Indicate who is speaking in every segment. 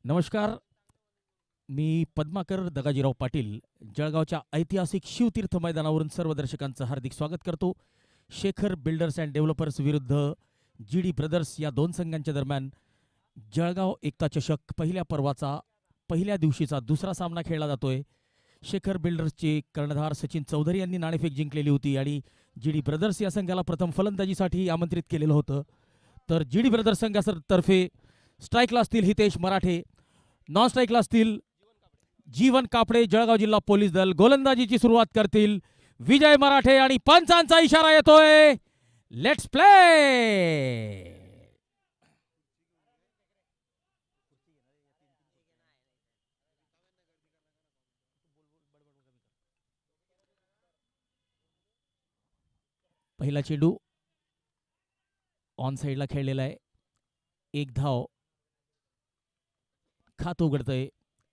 Speaker 1: नमस्कार. मी पद्माकर दगाजीराव पाटील जळगावच्या ऐतिहासिक शिवतीर्थ मैदानावरून सर्व दर्शकांचं हार्दिक स्वागत करतो. शेखर बिल्डर्स अँड डेव्हलपर्स विरुद्ध GD ब्रदर्स या दोन संघांच्या दरम्यान जळगाव एकता चषक पहिल्या पर्वाचा पहिल्या दिवशीचा दुसरा सामना खेळला जातोय. शेखर बिल्डर्सचे कर्णधार सचिन चौधरी यांनी नाणेफेक जिंकलेली होती आणि GD ब्रदर्स या संघाला प्रथम फलंदाजीसाठी आमंत्रित केलेलं होतं. तर GD ब्रदर्स संघातर्फे स्ट्राईकला असतील हितेश मराठे, नॉन स्ट्राईकला असतील जीवन कापडे जळगाव जिल्हा पोलीस दल. गोलंदाजीची सुरुवात करतील विजय मराठे आणि पंचांचा इशारा येतोय, लेट्स प्ले. पहिला चेंडू ऑन साईडला खेळलेला आहे. एक धाव खात उघडतंय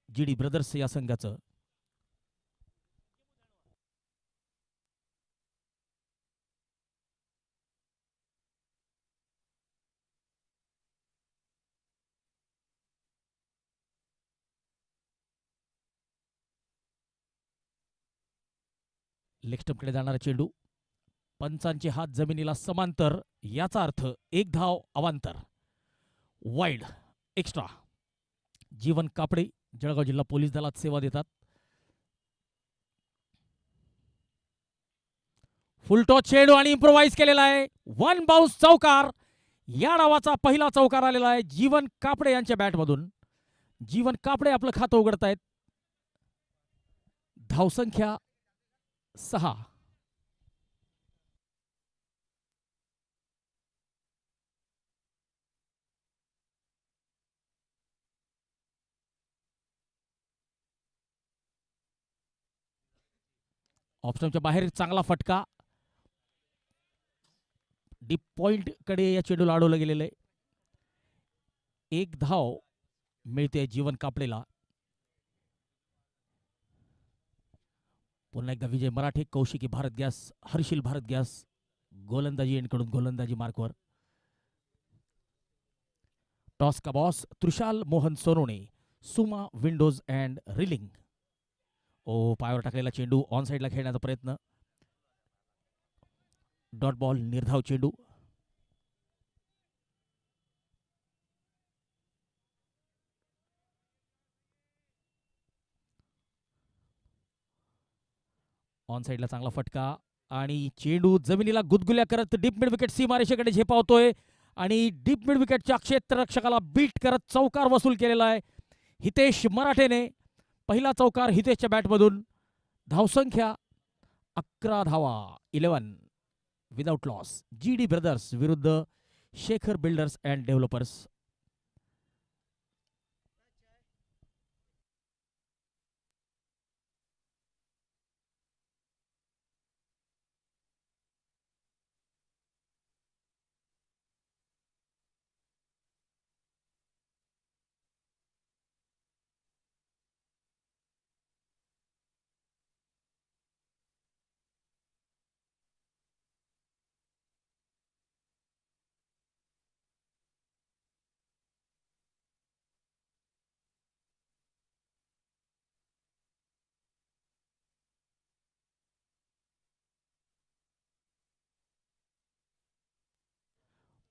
Speaker 1: GD ब्रदर्स या संघाचं. लेग स्टंपकडे जाणारा चेंडू, पंचांचे हात जमिनीला समांतर, याचा अर्थ एक धाव अवांतर, वाईड, एक्स्ट्रा. जीवन कापडे जळगाव जिल्हा पोलीस दलात सेवा देतात. फुलटॉस चेंडू आणि इम्प्रोवाइज केलेला आहे, वन बाउन्स चौकार. या डावाचा पहिला चौकार आलेला आहे जीवन कापडे यांच्या बॅटमधून. जीवन कापडे आपलं खातं उघडतायत. धावसंख्या 6. ऑप्शनच्या बाहेर चांगला फटका, डीप पॉइंट कडे या चेंडूला अडवलं गेलेलं आहे. एक धाव मिळते जीवन कापडेला. पुन्हा एकदा विजय मराठे, कौशिकी भारत गॅस, हर्षिल भारत गॅस गोलंदाजी यांकडून गोलंदाजी मार्कवर. टॉस का boss Trishal Mohan Sonone, Suma windows and railing. ओ, पायावर टाकलेला चेंडू ऑन साईडला खेळण्याचा प्रयत्न, डॉट बॉल, निर्धाव चेंडू. ऑन साईडला चांगला फटका आणि चेंडू जमिनीला गुदगुल्या करत डीप मिड विकेट सीमारेषेकडे झेपावतोय आणि डीप मिड विकेटच्या क्षेत्ररक्षकाला बीट करत चौकार वसूल केलेला आहे हितेश मराठेने. पहिला चौकार हितेशच्या बॅटमधून. धावसंख्या 11 धावा, 11 विदाउट लॉस. GD ब्रदर्स विरुद्ध शेखर बिल्डर्स अँड डेव्हलपर्स.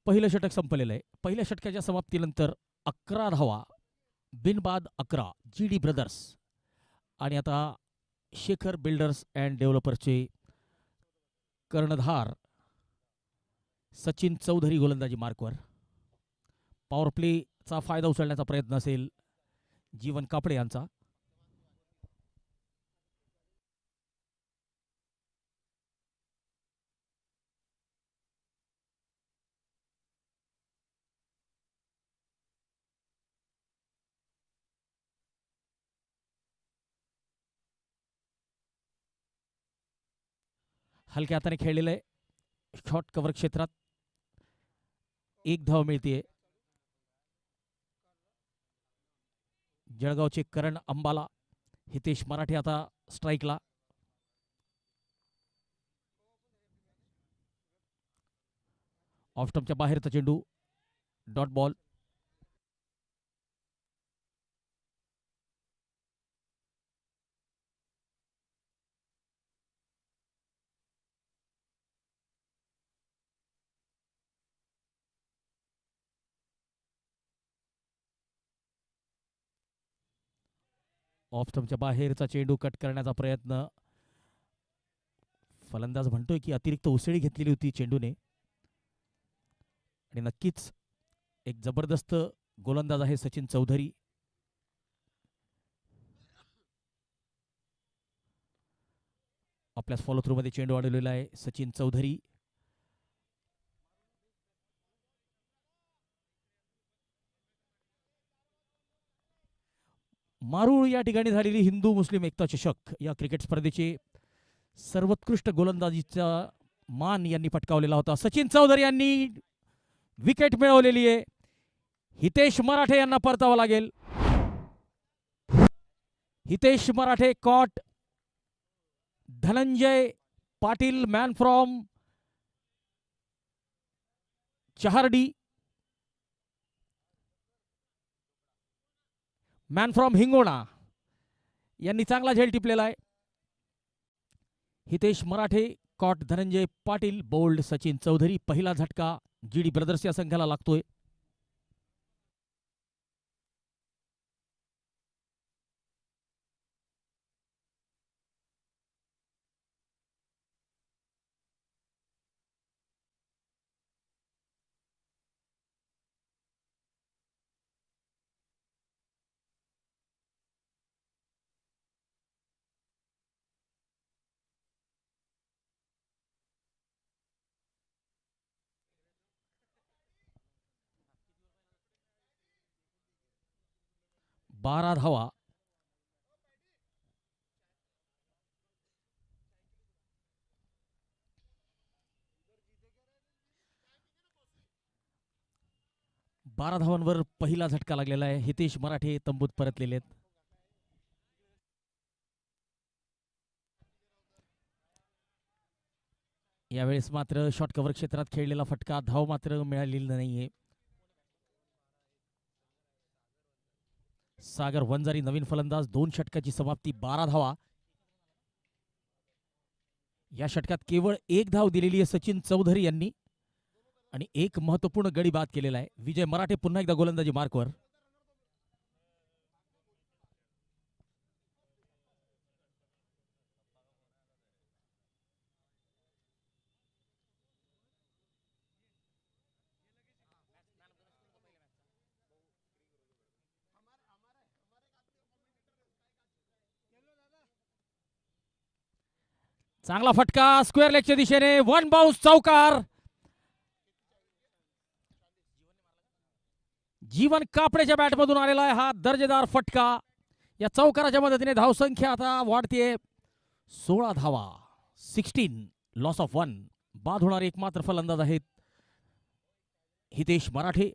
Speaker 1: पहिलं षटक संपलेलं आहे. पहिल्या षटकाच्या समाप्तीनंतर 11 धावा, बिनबाद 11 GD ब्रदर्स. आणि आता शेखर बिल्डर्स अँड डेव्हलपर्सचे कर्णधार सचिन चौधरी गोलंदाजी मार्कवर. पॉवर प्लेचा फायदा उचलण्याचा प्रयत्न असेल जीवन कापडे यांचा. हलक्या हाताने खेळलेलं आहे, शॉर्ट कव्हर क्षेत्रात एक धाव मिळते. जळगावचे करण अंबाला, हितेश मराठे आता स्ट्राईकला. ऑफ स्टंपच्या बाहेरचा चेंडू, डॉट बॉल. ऑफ स्टंपच्या बाहेरचा चेंडू कट करण्याचा प्रयत्न. फलंदाज म्हणतोय की अतिरिक्त उसळी घेतलेली होती चेंडूने आणि नक्कीच एक जबरदस्त गोलंदाज आहे सचिन चौधरी. आपल्याच फॉलो थ्रू मध्ये चेंडू अडवलेला आहे सचिन चौधरी. मारूळ या ठिकाणी झालेली हिंदू मुस्लिम एकता चषक या क्रिकेट स्पर्धेचे सर्वोत्कृष्ट गोलंदाजीचा मान यांनी पटकावलेला होता. सचिन चौधरी यांनी विकेट मिळवलेली आहे. हितेश मराठे यांना परतावं लागेल. Hitesh Marathe caught. Dhananjay Patil man from Chahardi, man from Hingona यांनी चांगला झेल टिपलेला आहे. Hitesh Marathe caught, Dhananjay Patil bowled, Sachin Chaudhari. पहिला झटका जीडी ब्रदर्स या संघाला लागतोय. बारा धावा. बारा धावांवर पहिला झटका लागलेला आहे. हितेश मराठे तंबूत परतलेले आहेत. यावेळेस मात्र शॉर्ट कव्हर क्षेत्रात खेळलेला फटका, धाव मात्र मिळालेली नाहीये. सागर वंजारी नवीन फलंदाज. 2 षटकाची समाप्ती, 12 धावा. या षटकात केवळ 1 धाव दिलेली आहे सचिन चौधरी यांनी आणि एक महत्वपूर्ण गडी बाद केलेला आहे. विजय मराठे पुन्हा एकदा गोलंदाजी मार्कवर. चांगला फटका स्क्वेअर लेगच्या दिशेने. 1 बाउन्स चौकार. जीवन कापडेच्या बॅटमधून आलेला आहे हा दर्जेदार फटका. या चौकाराच्या मदतीने धावसंख्या आता वाढते. 16 धावा, 16, लॉस ऑफ 1. बाद होणारे एकमात्र फलंदाज आहेत हितेश मराठे.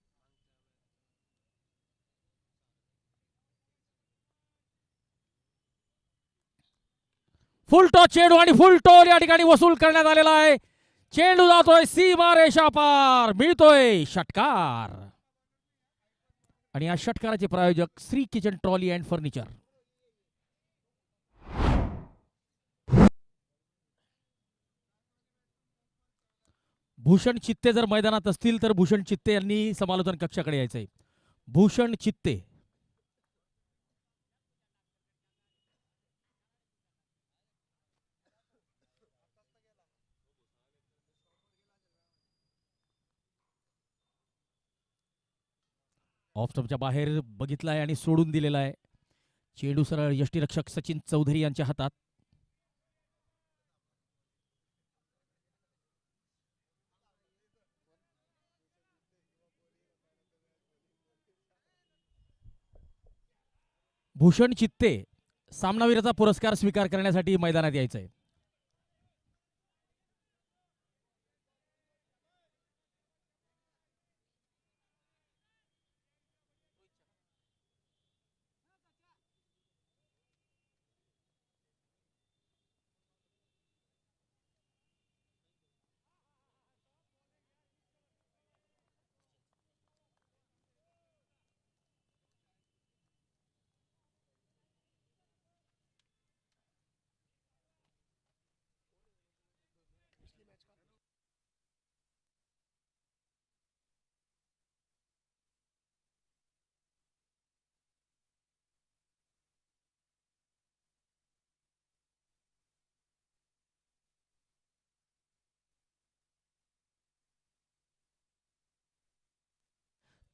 Speaker 1: फुल टॉस चेंडू आणि फुल टॉल या ठिकाणी वसूल करण्यात आलेला आहे. चेंडू जातोय सीमा रेषा पार, मिळतोय षटकार. आणि या षटकाराचे प्रायोजक Shri kitchen trolley and furniture. Bhushan चित्ते जर मैदानात असतील तर भूषण चित्ते यांनी समालोचन कक्षाकडे यायचंय. भूषण चित्ते. ऑफ स्टंपच्या बाहेर बघितलाय आणि सोडून दिलेला आहे. चेंडू सरळ यष्टीरक्षक सचिन चौधरी यांच्या हातात. भूषण चित्ते सामनावीराचा पुरस्कार स्वीकार करण्यासाठी मैदानात यायचंय.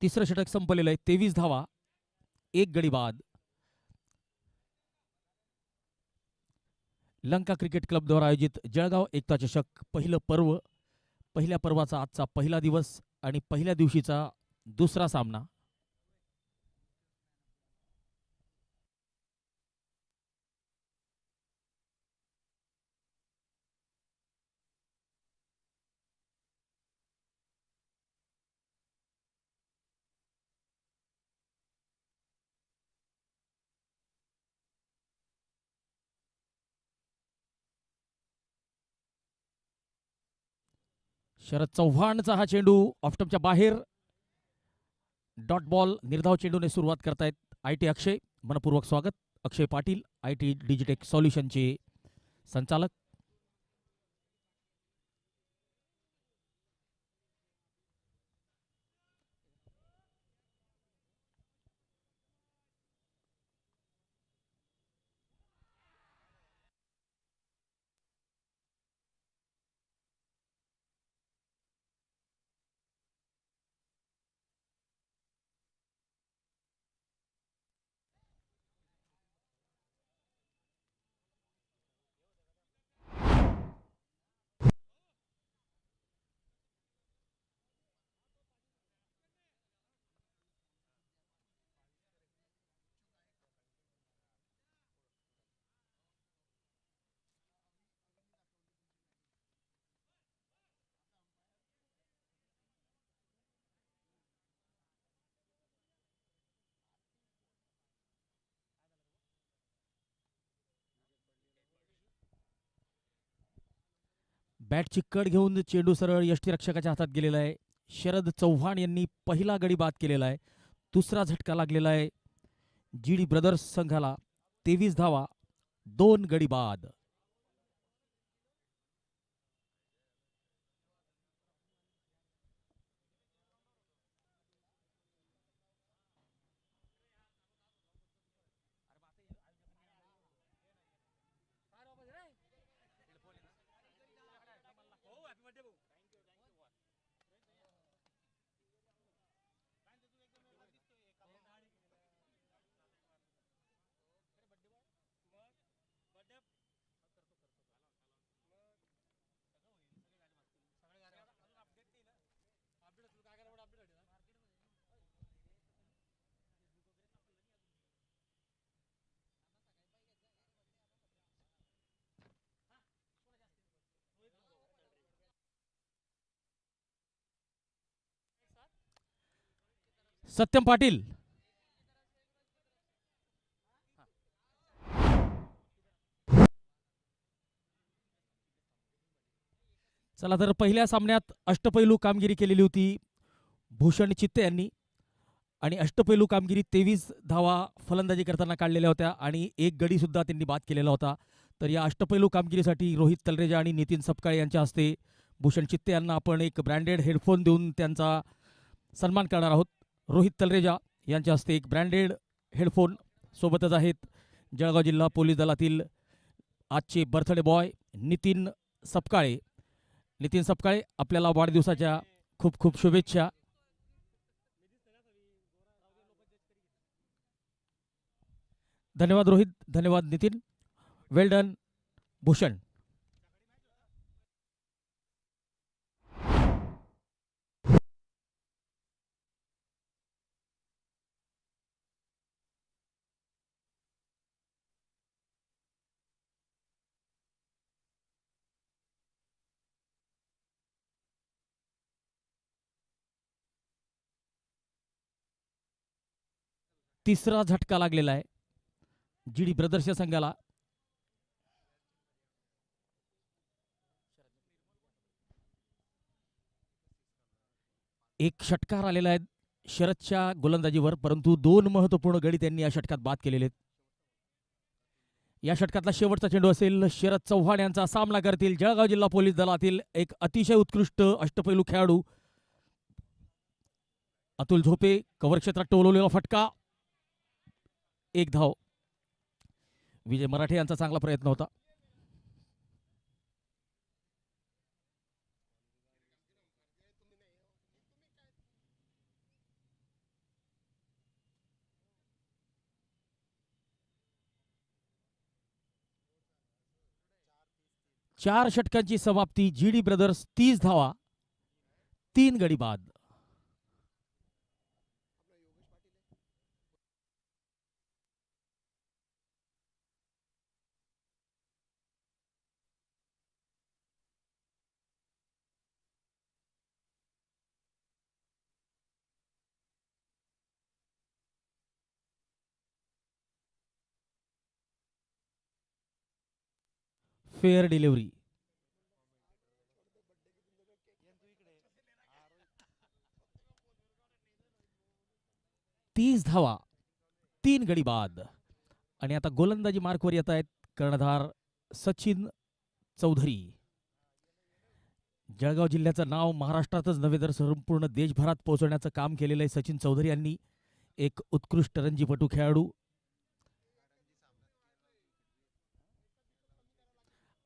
Speaker 1: तिसरं षटक संपलेलं आहे. 23 धावा, 1 गडी बाद. लंका क्रिकेट क्लबद्वारा आयोजित जळगाव एकता चषक पहिलं पर्व, पहिल्या पर्वाचा आजचा पहिला दिवस आणि पहिल्या दिवशीचा दुसरा सामना. शरद चव्हाणचा हा चेंडू ऑफस्टंपच्या बाहेर. डॉट बॉल निर्धाव चेंडूने सुरुवात करतायत आयटी अक्षय. मनपूर्वक स्वागत अक्षय पाटील, आयटी डिजिटेक सॉल्युशनचे संचालक. बॅटची कड घेऊन चेंडू सरळ यष्टीरक्षकाच्या हातात गेलेला आहे. शरद चव्हाण यांनी पहिला गडी बाद केलेला आहे. दुसरा झटका लागलेला आहे जीडी ब्रदर्स संघाला. 23 धावा, 2 गडी बाद. सत्यम पाटील. चला तर पहिल्या सामन्यात अष्टपैलू कामगिरी केलेली होती भूषण चित्ते यांनी आणि अष्टपैलू कामगिरी 23 धावा फलंदाजी करताना काढलेल्या होत्या आणि एक गडी सुद्धा त्यांनी बाद केलेला होता. तर या अष्टपैलू कामगिरीसाठी रोहित तलरेजा आणि नितीन सपकाळे यांच्या हस्ते भूषण चित्ते यांना आपण एक ब्रँडेड हेडफोन देऊन त्यांचा सन्मान करणार आहोत. रोहित तलरेजा यांच्या हस्ते एक ब्रँडेड हेडफोन. सोबतच आहेत जळगाव जिल्हा पोलीस दलातील आजचे बर्थडे बॉय नितीन सपकाळे. नितीन सपकाळे, आपल्याला वाढदिवसाच्या खूप खूप शुभेच्छा. धन्यवाद रोहित, धन्यवाद नितीन. वेल डन भूषण. तिसरा झटका लागलेला आहे जीडी ब्रदर्सच्या संघाला. एक षटकार आलेला आहे शरदच्या गोलंदाजीवर, परंतु 2 महत्वपूर्ण गडी त्यांनी या षटकात बाद केलेले आहेत. या षटकातला शेवटचा चेंडू असेल. शरद चव्हाण यांचा सामना करतील जळगाव जिल्हा पोलीस दलातील एक अतिशय उत्कृष्ट अष्टपैलू खेळाडू अतुल झोपे. कव्हर क्षेत्रात टोलवलेला फटका, 1 धाव. विजय मराठे यांचा चांगला प्रयत्न होता. 4 षटकांची समाप्ती. GD ब्रदर्स 30 धावा, 3 गडी बाद. Fair delivery. 30 धावा, 3 गडी बाद. आणि आता गोलंदाजी मार्कवर येत आहेत कर्णधार सचिन चौधरी. जळगाव जिल्ह्याचं नाव महाराष्ट्रातच नव्हे तर संपूर्ण देशभरात पोहोचवण्याचं काम केलेलं आहे सचिन चौधरी यांनी. एक उत्कृष्ट रणजीपटू खेळाडू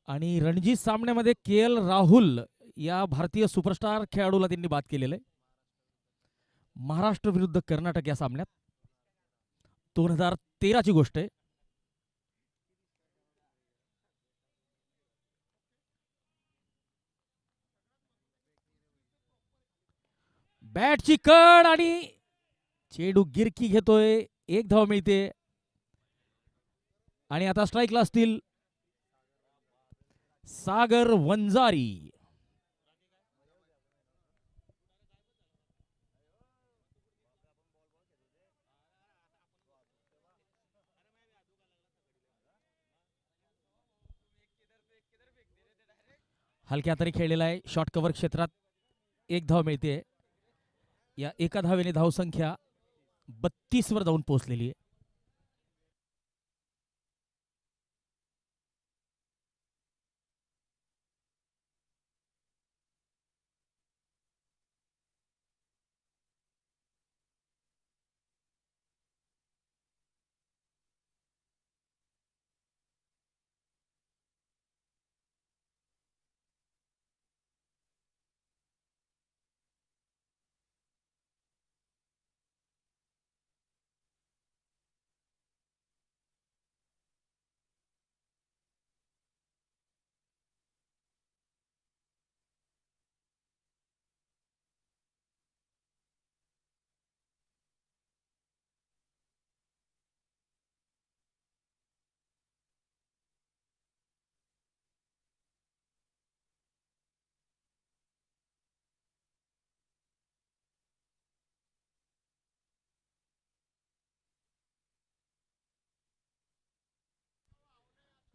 Speaker 1: आणि रणजी सामन्यामध्ये KL राहुल या भारतीय सुपरस्टार खेळाडूला त्यांनी बाद केलेलं आहे. महाराष्ट्र विरुद्ध कर्नाटक या सामन्यात 2013 ची गोष्ट आहे. बॅटची कड आणि चेंडू गिरकी घेतोय. 1 धाव मिळते आणि आता स्ट्राईकला असतील सागर वंजारी. हलक्या तरी खेळलेला आहे. शॉर्ट कव्हर क्षेत्रात 1 धाव मिळते. या एका धावेने धावसंख्या 32 वर जाऊन पोहोचलेली आहे.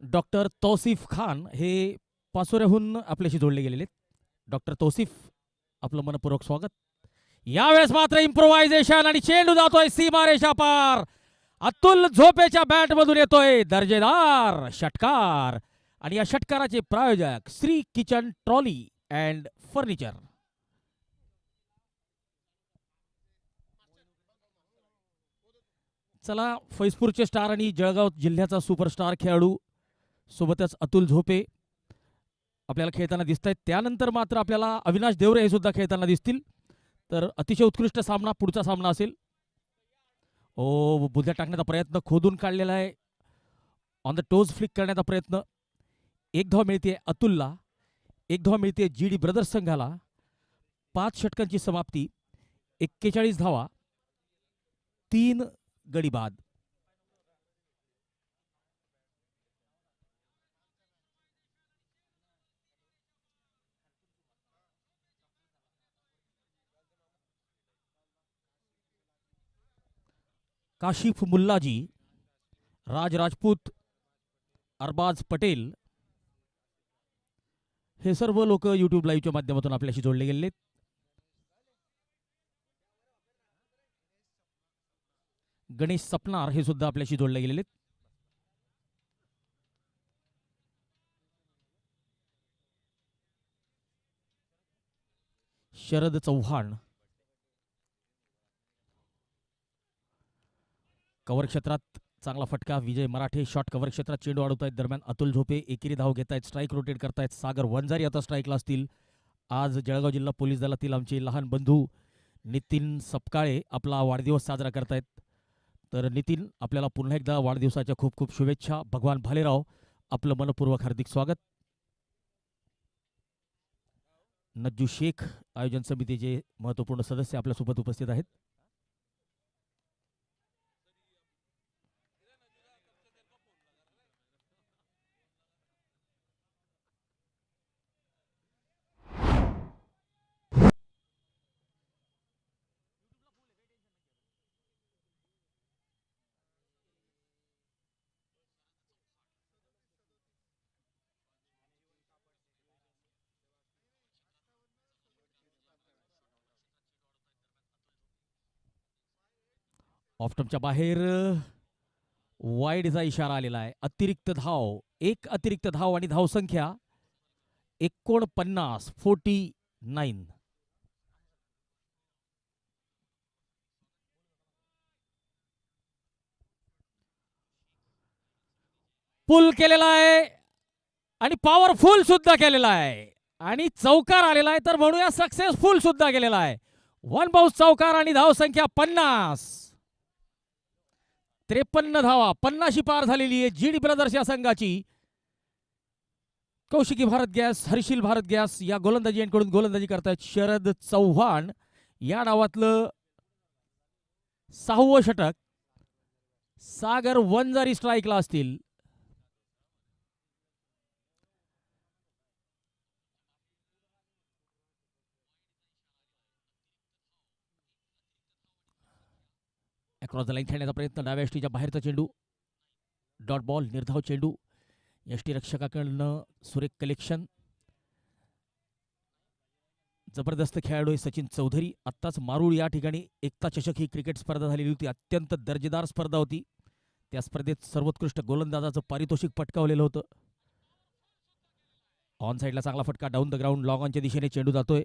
Speaker 1: डॉक्टर तौसिफ खान हे पाचोऱ्याहून आपल्याशी जोडले गेलेले. डॉक्टर तौसिफ, आपलं मनपूर्वक स्वागत. यावेळेस मात्र इम्प्रोव्हायझेशन आणि चेंडू जातोय सीमारेषा पार. अतुल झोपेच्या बॅट मधून येतोय दर्जेदार षटकार आणि या षटकाराचे प्रायोजक Shri kitchen trolley and furniture. चला, फैजपूरचे स्टार आणि जळगाव जिल्ह्याचा सुपरस्टार खेळाडू सोबतच अतुल झोपे आपल्याला खेळताना दिसत आहेत. त्यानंतर मात्र आपल्याला अविनाश देवरे हे सुद्धा खेळताना दिसतील. तर अतिशय उत्कृष्ट सामना पुढचा सामना असेल. बुद्ध्या टाकण्याचा प्रयत्न, खोदून काढलेला आहे. ऑन द टोज फ्लिक करण्याचा प्रयत्न. 1 धाव मिळते अतुलला, 1 धाव मिळते GD ब्रदर्स संघाला. 5 षटकांची समाप्ती, 41 धावा, 3 गडी बाद. काशिफ मुल्लाजी, राज राजपूत, अरबाज पटेल हे सर्व लोक यूट्यूब लाईव्हच्या माध्यमातून आपल्याशी जोडले गेले. गणेश सपनार हे सुद्धा आपल्याशी जोडले गेलेले. शरद चव्हाण कव्हर क्षेत्रात चांगला फटका. विजय मराठे शॉर्ट कव्हर क्षेत्रात चेंडू अडवतायत. दरम्यान अतुल झोपे एकेरी धाव घेतायत. स्ट्राईक रोटेट करतायत. सागर वंजारी आता स्ट्राईकला असतील. आज जळगाव जिल्हा पोलीस दलातील आमचे लहान बंधू नितीन सपकाळे आपला वाढदिवस साजरा करतायत. तर नितीन, आपल्याला पुन्हा एकदा वाढदिवसाच्या खूप खूप शुभेच्छा. भगवान भालेराव आपलं मनपूर्वक हार्दिक स्वागत. नज्जू शेख आयोजन समितीचे महत्त्वपूर्ण सदस्य आपल्यासोबत उपस्थित आहेत. ऑफ्टमच्या बाहेर वाईडचा इशारा आलेला आहे. अतिरिक्त धाव, एक अतिरिक्त धाव आणि धावसंख्या 49. पुल केलेला आहे आणि पॉवरफुल सुद्धा केलेला आहे आणि चौकार आलेला आहे, तर म्हणूया सक्सेसफुल सुद्धा केलेला आहे. वन बाउन्स चौकार आणि धावसंख्या 50. 53 धावा, 50 पार झालेली आहे जीडी ब्रदर्स या संघाची. कौशिकी भारत गॅस, हर्षिल भारत गॅस या गोलंदाजी यांकडून गोलंदाजी करतायत शरद चव्हाण. या डावातलं 6वं षटक. सागर वंजारी स्ट्राईकला असतील. अक्रॉस द लाईन खेळण्याचा प्रयत्न, डाव्या यष्टीच्या बाहेरचा चेंडू, डॉट बॉल, निर्धाव चेंडू. यष्टी रक्षकाकडनं सुरेख कलेक्शन. जबरदस्त खेळाडू आहे सचिन चौधरी. आत्ताच मारूळ या ठिकाणी एकता चषक ही क्रिकेट स्पर्धा झालेली होती. अत्यंत दर्जेदार स्पर्धा होती. त्या स्पर्धेत सर्वोत्कृष्ट गोलंदाजाचं पारितोषिक पटकावलेलं होतं. ऑन साईडला चांगला फटका, डाऊन द ग्राउंड, लॉग ऑनच्या दिशेने चेंडू जातोय.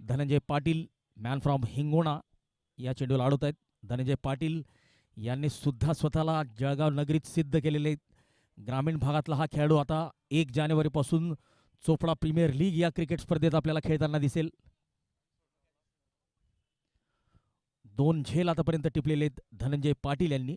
Speaker 1: धनंजय पाटील मॅन फ्रॉम हिंगोणा या चेंडूला अडवत आहेत. धनंजय पाटील यांनी सुद्धा स्वतःला जळगाव नगरीत सिद्ध केलेले. ग्रामीण भागातला हा खेळाडू आता 1 जानेवारीपासून चोपडा प्रीमियर लीग या क्रिकेट स्पर्धेत आपल्याला खेळताना दिसेल. 2 झेल आतापर्यंत टिपलेले आहेत धनंजय पाटील यांनी.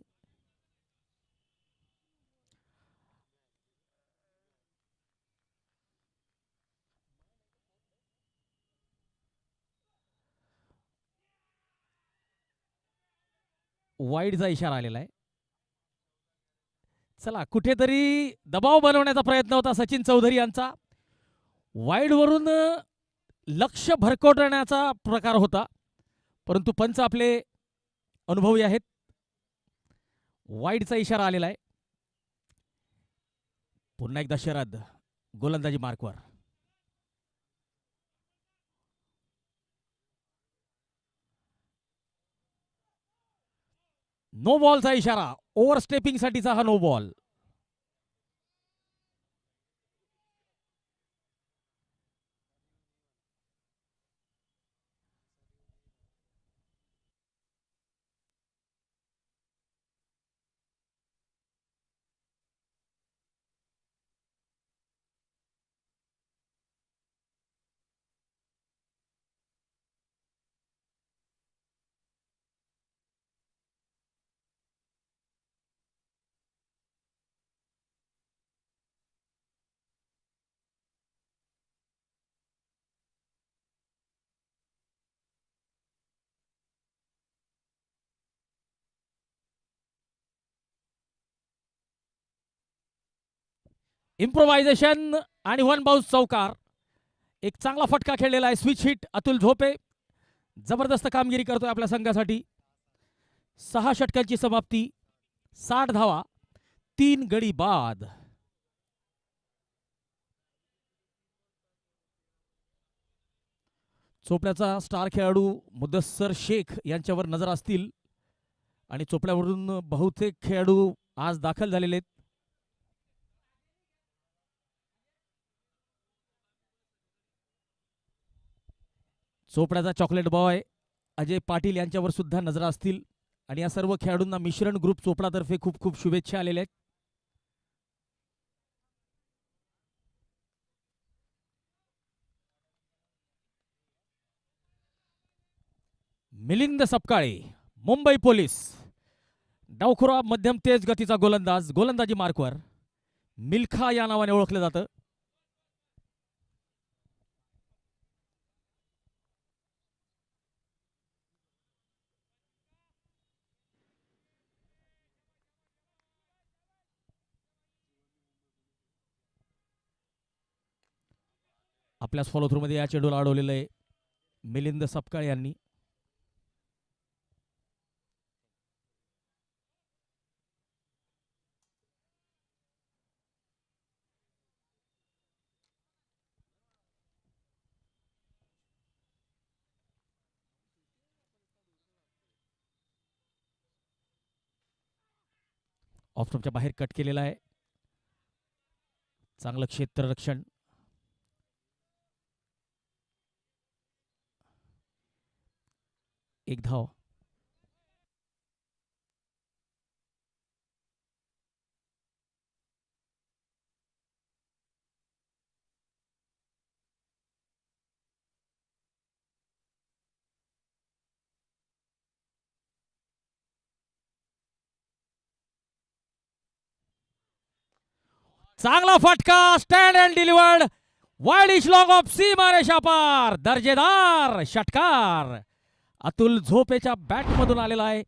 Speaker 1: वाईडचा इशारा आलेला आहे. चला, कुठेतरी दबाव बनवण्याचा प्रयत्न होता सचिन चौधरी यांचा. वाईडवरून लक्ष भरकटण्याचा प्रकार होता, परंतु पंच आपले अनुभवी आहेत. वाईडचा इशारा आलेला आहे. पुन्हा एकदा शरद गोलंदाजी मार्कवर. नो बॉलचा इशारा. ओव्हरस्टेपिंग साठीचा हा नो बॉल. इम्प्रोव्हायझेशन आणि वन बाउन्स चौकार. एक चांगला फटका खेळलेला आहे. स्विच हिट अतुल झोपे जबरदस्त कामगिरी करतोय आपल्या संघासाठी. 6 षटकांची समाप्ती, 60 धावा, 3 गडी बाद. चोपड्याचा स्टार खेळाडू मुदस्सर शेख यांच्यावर नजर असतील आणि चोपड्यावरून बहुतेक खेळाडू आज दाखल झालेले आहेत. चोपड्याचा चॉकलेट बॉय अजय पाटील यांच्यावर सुद्धा नजर असतील आणि या सर्व खेळाडूंना मिश्रण ग्रुप चोपडातर्फे खूप खूप शुभेच्छा आलेल्या आहेत. मिलिंद सपकाळे मुंबई पोलीस. डावखुरा मध्यम तेज गतीचा गोलंदाज गोलंदाजी मार्कवर. मिल्खा या नावाने ओळखलं जातं. आपल्याच फॉलो थ्रू मध्ये या चेंडूला अडवलेलं आहे मिलिंद सपकाळ यांनी. ऑफ स्टंपच्या बाहेर कट केलेला आहे. चांगलं क्षेत्ररक्षण. एक धाव. चांगला फटका. Stand and delivered. Wide each long of सीमारेषा पार. दर्जेदार षटकार अतुल झोपेच्या बॅट मधून आलेला आहे.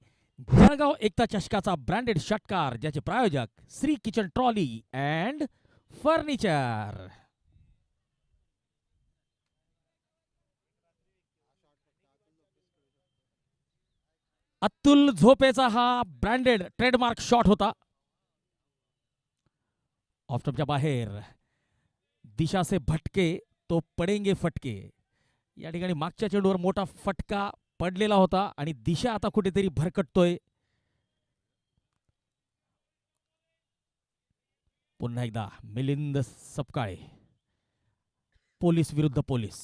Speaker 1: जळगाव एकता चषकाचा ब्रँडेड षटकार, ज्याचे प्रायोजक Shri kitchen trolley and furniture. Atul झोपेचा हा ब्रँडेड ट्रेडमार्क शॉट होता. ऑफ स्टंपच्या बाहेर. दिशा से भटके तो पडेंगे फटके. या ठिकाणी मागच्या चेंडूवर मोठा फटका पडलेला होता आणि दिशा आता कुठेतरी भरकटतोय. पुन्हा एकदा मिलिंद सपकाळे. पोलीस विरुद्ध पोलीस.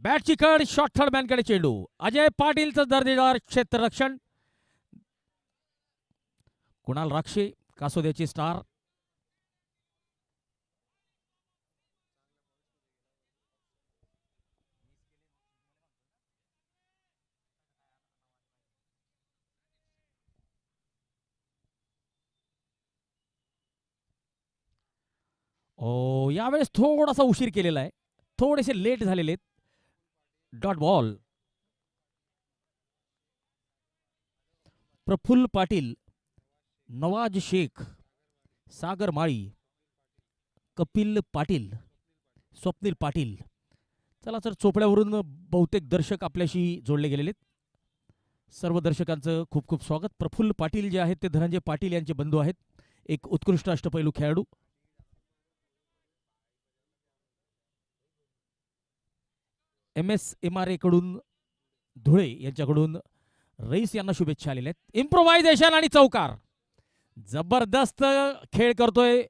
Speaker 1: बॅटची कड. शॉर्ट थर्ड मॅनकडे चेंडू. अजय पाटीलचं दर्जेदार क्षेत्ररक्षण. कुणाल राक्षे कासोद्याची स्टार. ओ, यावेळेस थोडासा उशीर केलेला आहे. थोडेसे लेट झालेले आहेत. Dot ball. प्रफुल्ल पाटील, नवाज शेख, सागर माळी, कपिल पाटील, स्वप्नील पाटील. चला सर, चोपड्यावरून बहुतेक दर्शक आपल्याशी जोडले गेलेले आहेत. सर्व दर्शकांचं खूप खूप स्वागत. प्रफुल्ल पाटील जे आहेत ते धनंजय पाटील यांचे बंधू आहेत. एक उत्कृष्ट अष्टपैलू खेळाडू. MSMRA कडून धुळे यांच्याकडून रईस यांना शुभेच्छा आलेल्या आहेत. इम्प्रोव्हायझेशन आणि चौकार. जबरदस्त खेळ करतोय.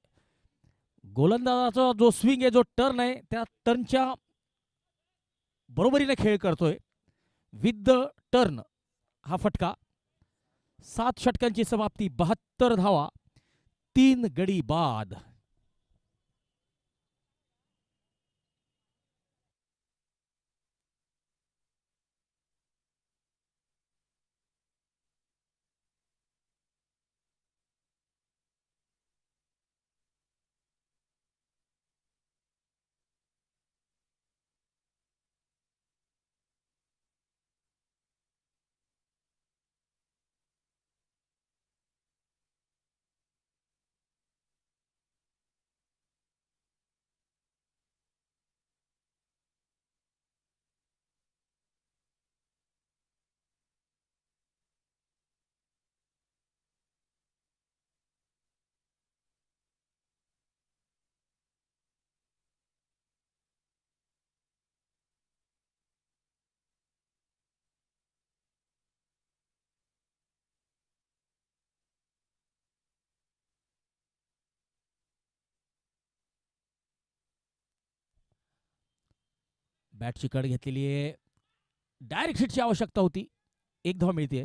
Speaker 1: गोलंदाजाचा जो स्विंग आहे, जो टर्न आहे, त्या टर्नच्या बरोबरीने खेळ करतोय. विथ द टर्न हा फटका. 7 षटकांची समाप्ती. 72 धावा. 3 गडी बाद. बॅटची कड घेतलेली आहे. डायरेक्ट हिटची आवश्यकता होती. एक धाव मिळते.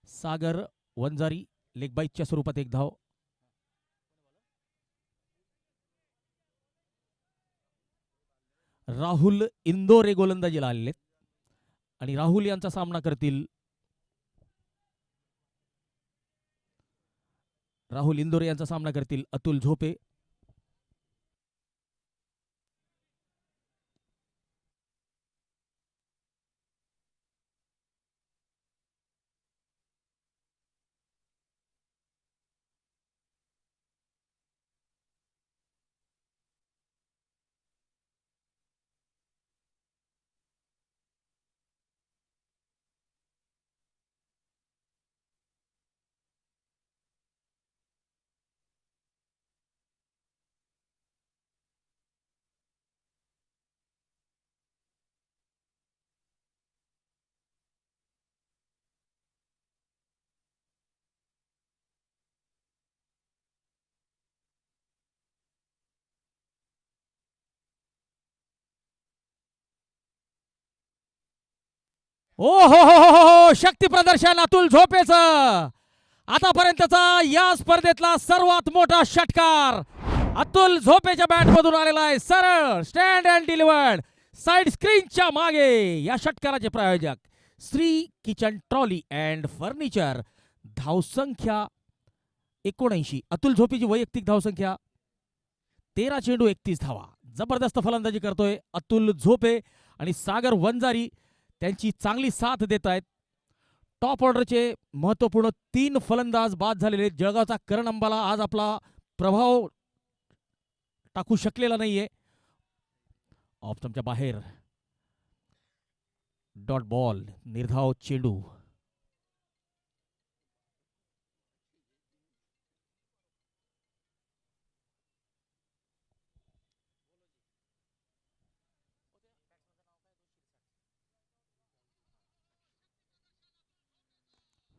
Speaker 1: सागर वंजारी लेग बाईटच्या स्वरूपात एक धाव. राहुल इंदोरे गोलंदाजीला आलेले आणि राहुल यांचा सामना करतील. राहुल इंदोरे यांचा सामना करतील अतुल झोपे. ओ हो, शक्ती प्रदर्शन अतुल झोपेचं आतापर्यंतचा या स्पर्धेतला सर्वात मोठा षटकार अतुल झोपेच्या बॅट मधून आलेला आहे. सरळ स्टँड अँड डिलिव्हर्ड साइड स्क्रीनच्या मागे. या षटकाराचे प्रायोजक Shri kitchen trolley and furniture. धावसंख्या 79. अतुल झोपेची वैयक्तिक धावसंख्या 13 चेंडू 31 धावा. जबरदस्त फलंदाजी करतोय अतुल झोपे आणि सागर वंजारी त्यांची चांगली साथ देत आहेत. टॉप ऑर्डरचे महत्वपूर्ण 3 फलंदाज बाद झालेले. जळगावचा करण अंबाला आज आपला प्रभाव टाकू शकलेला नाहीये. ऑफ स्टंपच्या बाहेर डॉट बॉल. निर्धाव चेंडू.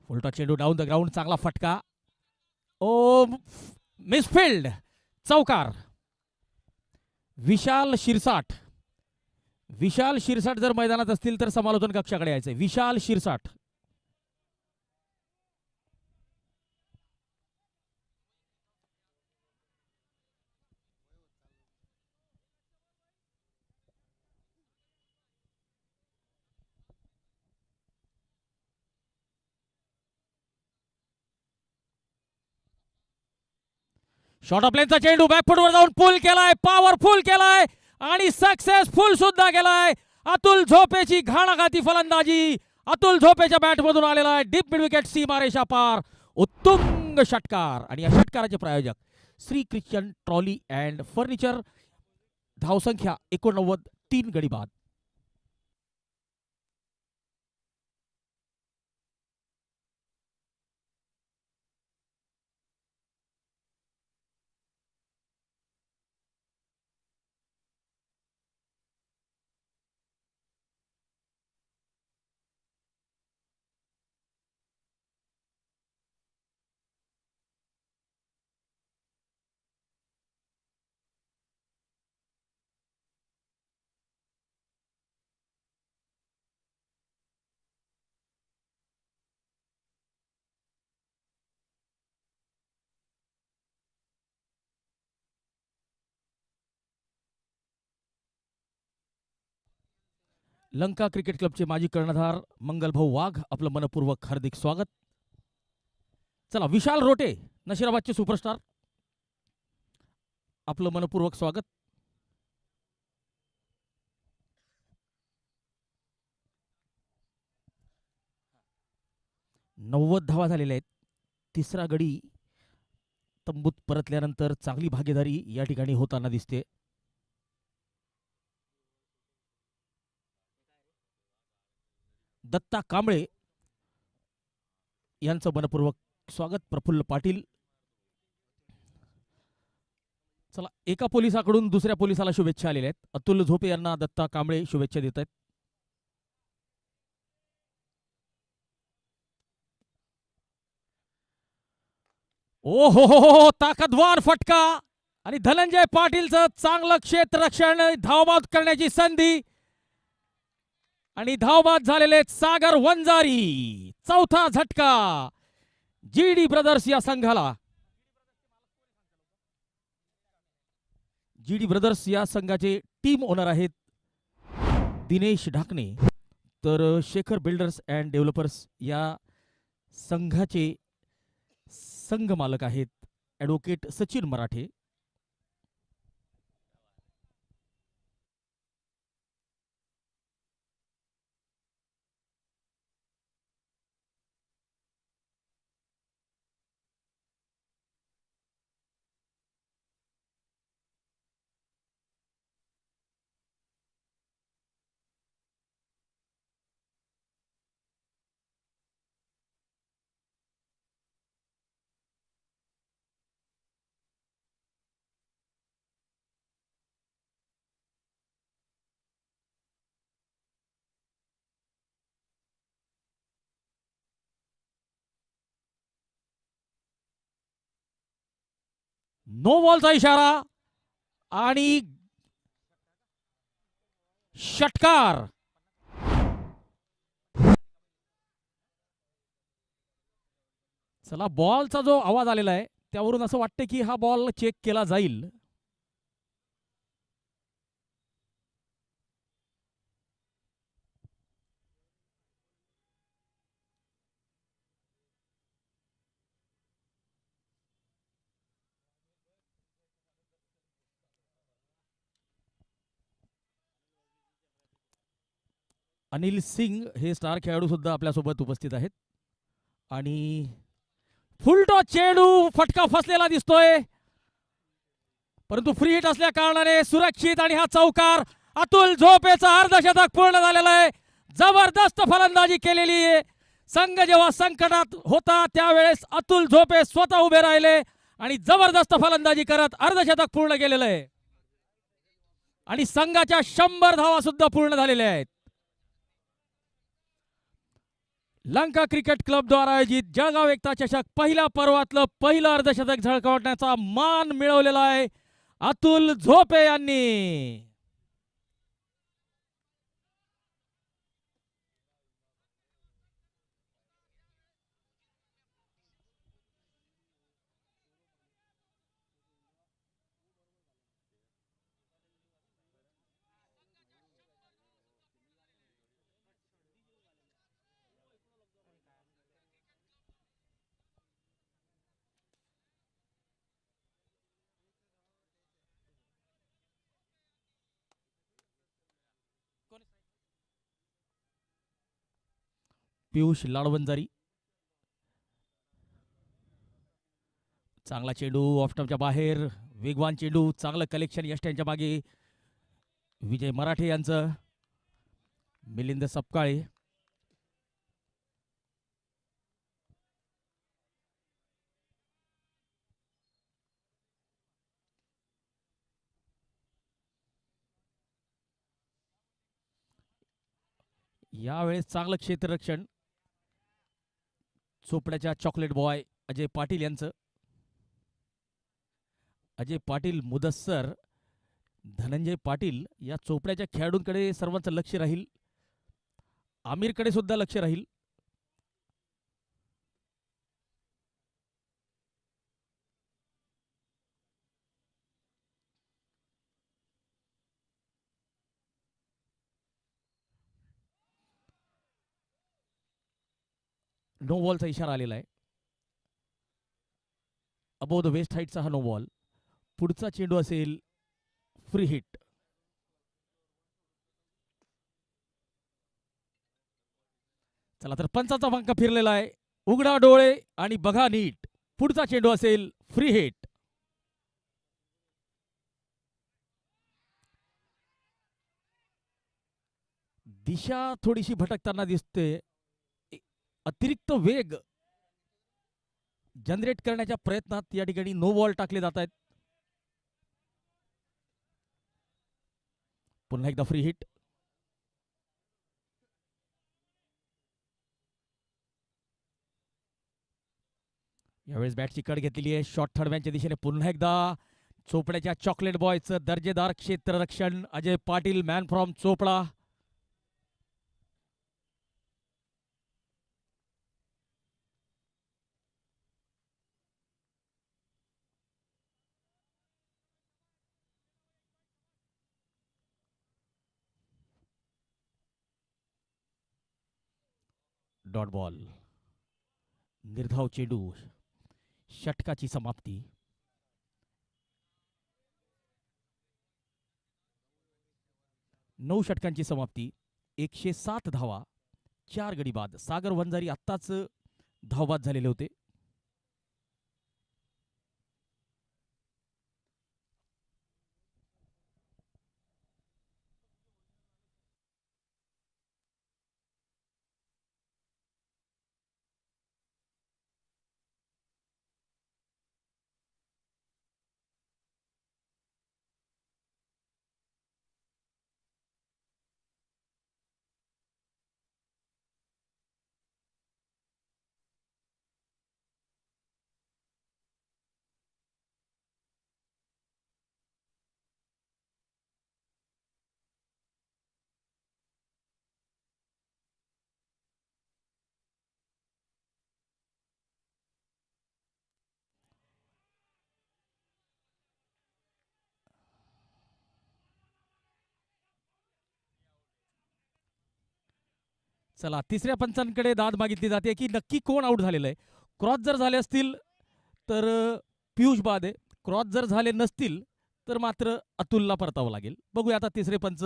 Speaker 1: फुलटा चेंडू डाऊन द ग्राउंड. चांगला फटका. ओ मिसफिल्ड. चौकार. विशाल शिरसाट. विशाल शिरसाट जर मैदानात असतील तर समालोचन कक्षाकडे यायचंय. विशाल शिरसाट. शॉर्ट ऑफ लेनचा चेंडू बॅकफुटवर जाऊन पुल केलाय. पॉवरफुल केलाय आणि सक्सेसफुल सुद्धा केलाय. अतुल झोपेची घाणाघाती फलंदाजी अतुल झोपेच्या बॅटमधून आलेला आहे. डीप मिड विकेट सीमारेषा पार. उत्तुंग षटकार. आणि या षटकाराचे प्रायोजक Shri Christian trolley and furniture. धावसंख्या 89. 3 गडी बाद. लंका क्रिकेट क्लबचे माजी कर्णधार मंगलभाऊ वाघ आपलं मनपूर्वक हार्दिक स्वागत. चला विशाल रोटे नशिराबादचे सुपरस्टार आपलं मनपूर्वक स्वागत. 90 धावा झालेल्या आहेत. तिसरा गडी तंबूत परतल्यानंतर चांगली भागीदारी या ठिकाणी होताना दिसते. दत्ता कांबळे यांचं मनपूर्वक स्वागत. प्रफुल्ल पाटील. चला एका पोलिसाकडून दुसऱ्या पोलिसाला शुभेच्छा आलेल्या आहेत. अतुल झोपे यांना दत्ता कांबळे शुभेच्छा देत आहेत. ओ हो ताकदवार फटका आणि धनंजय पाटीलचं चांगलं क्षेत्ररक्षण. धावबाद करण्याची संधी आणि धावबाद झालेले सागर वंजारी. चौथा झटका जीडी ब्रदर्स या संघाला. जीडी ब्रदर्स या संघाचे टीम ओनर आहेत दिनेश ढाकणे. तर शेखर बिल्डर्स अँड डेव्हलपर्स या संघाचे संघ मालक आहेत ॲडव्होकेट सचिन मराठे. नो बॉलचा इशारा आणि षटकार. चला, बॉलचा जो आवाज आलेला आहे त्यावरून असं वाटतं की हा बॉल चेक केला जाईल. अनिल सिंग हे स्टार खेळाडू सुद्धा आपल्यासोबत उपस्थित आहेत. आणि फुलटॉ चेंडू फटका फसलेला दिसतोय, परंतु फ्री हिट असल्या कारणाने सुरक्षित. आणि हा चौकार अतुल झोपेचा अर्धशतक पूर्ण झालेला आहे. जबरदस्त फलंदाजी केलेली आहे. संघ जेव्हा संकटात होता त्यावेळेस अतुल झोपे स्वतः उभे राहिले आणि जबरदस्त फलंदाजी करत अर्धशतक पूर्ण केलेलं आहे. आणि संघाच्या 100 धावा सुद्धा पूर्ण झालेल्या आहेत. लंका क्रिकेट क्लब द्वारा आयोजित जळगाव एकता चषक पहिल्या पर्वातलं पहिलं अर्धशतक झळकावण्याचा मान मिळवलेला आहे अतुल झोपे यांनी. पियुष लाडवंजारी, चांगला चेंडू ऑफस्टंपच्या बाहेर, वेगवान चेंडू, चांगलं कलेक्शन यष्ट्यांच्या मागे. विजय मराठे यांचं, मिलिंद सपकाळे. यावेळेस चांगलं क्षेत्ररक्षण चोपड्याच्या चॉकलेट बॉय अजय पाटील यांचं. अजय पाटील, मुदस्सर, धनंजय पाटील या चोपड्याच्या खेळाडूंकडे सर्वांचं लक्ष राहील. आमिरकडे सुद्धा लक्ष राहील. नो बॉलचा इशारा आलेला आहे. अबोव द वेस्ट हाईटचा हा नो बॉल. पुढचा चेंडू असेल फ्री हिट. चला तर पंचाचा पंख फिरलेला आहे. उघडा डोळे आणि बघा नीट. पुढचा चेंडू असेल फ्री हिट. दिशा थोडीशी भटकताना दिसते. अतिरिक्त वेग जनरेट करण्याच्या प्रयत्नात या ठिकाणी नो बॉल टाकले जात आहेत. पुन्हा एकदा फ्री हिट. यावेळेस बॅटची कड घेतलेली आहे शॉर्ट थर्ड मॅनच्या दिशेने. पुन्हा एकदा चोपड्याच्या चॉकलेट बॉयचं दर्जेदार क्षेत्ररक्षण Ajay Patil, man from Chopda. Dot ball. निर्धाव चेंडू, षटकाची समाप्ती. 9 षटकांची समाप्ती. 107 धावा, 4 गडी बाद. सागर वंजारी आत्ताच धावबाद झालेले होते. चला, तिसऱ्या पंचांकडे दाद मागितली जाते की नक्की कोण आउट झालेलं आहे. क्रॉस जर झाले असतील तर पियुष बाद आहे. क्रॉस जर झाले नसतील तर मात्र अतुलला परतावं लागेल. बघूया आता तिसरे पंच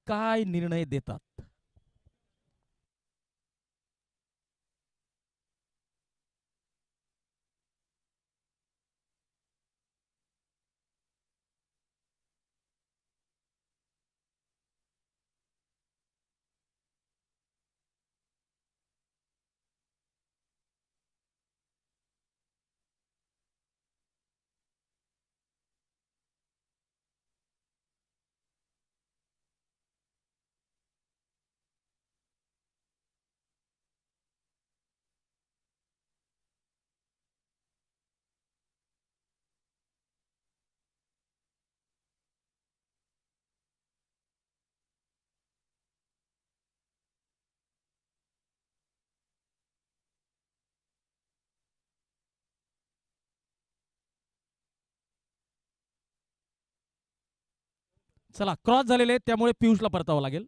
Speaker 1: काय निर्णय देतात. चला, क्रॉस झालेले त्यामुळे पियुषला परतावं लागेल.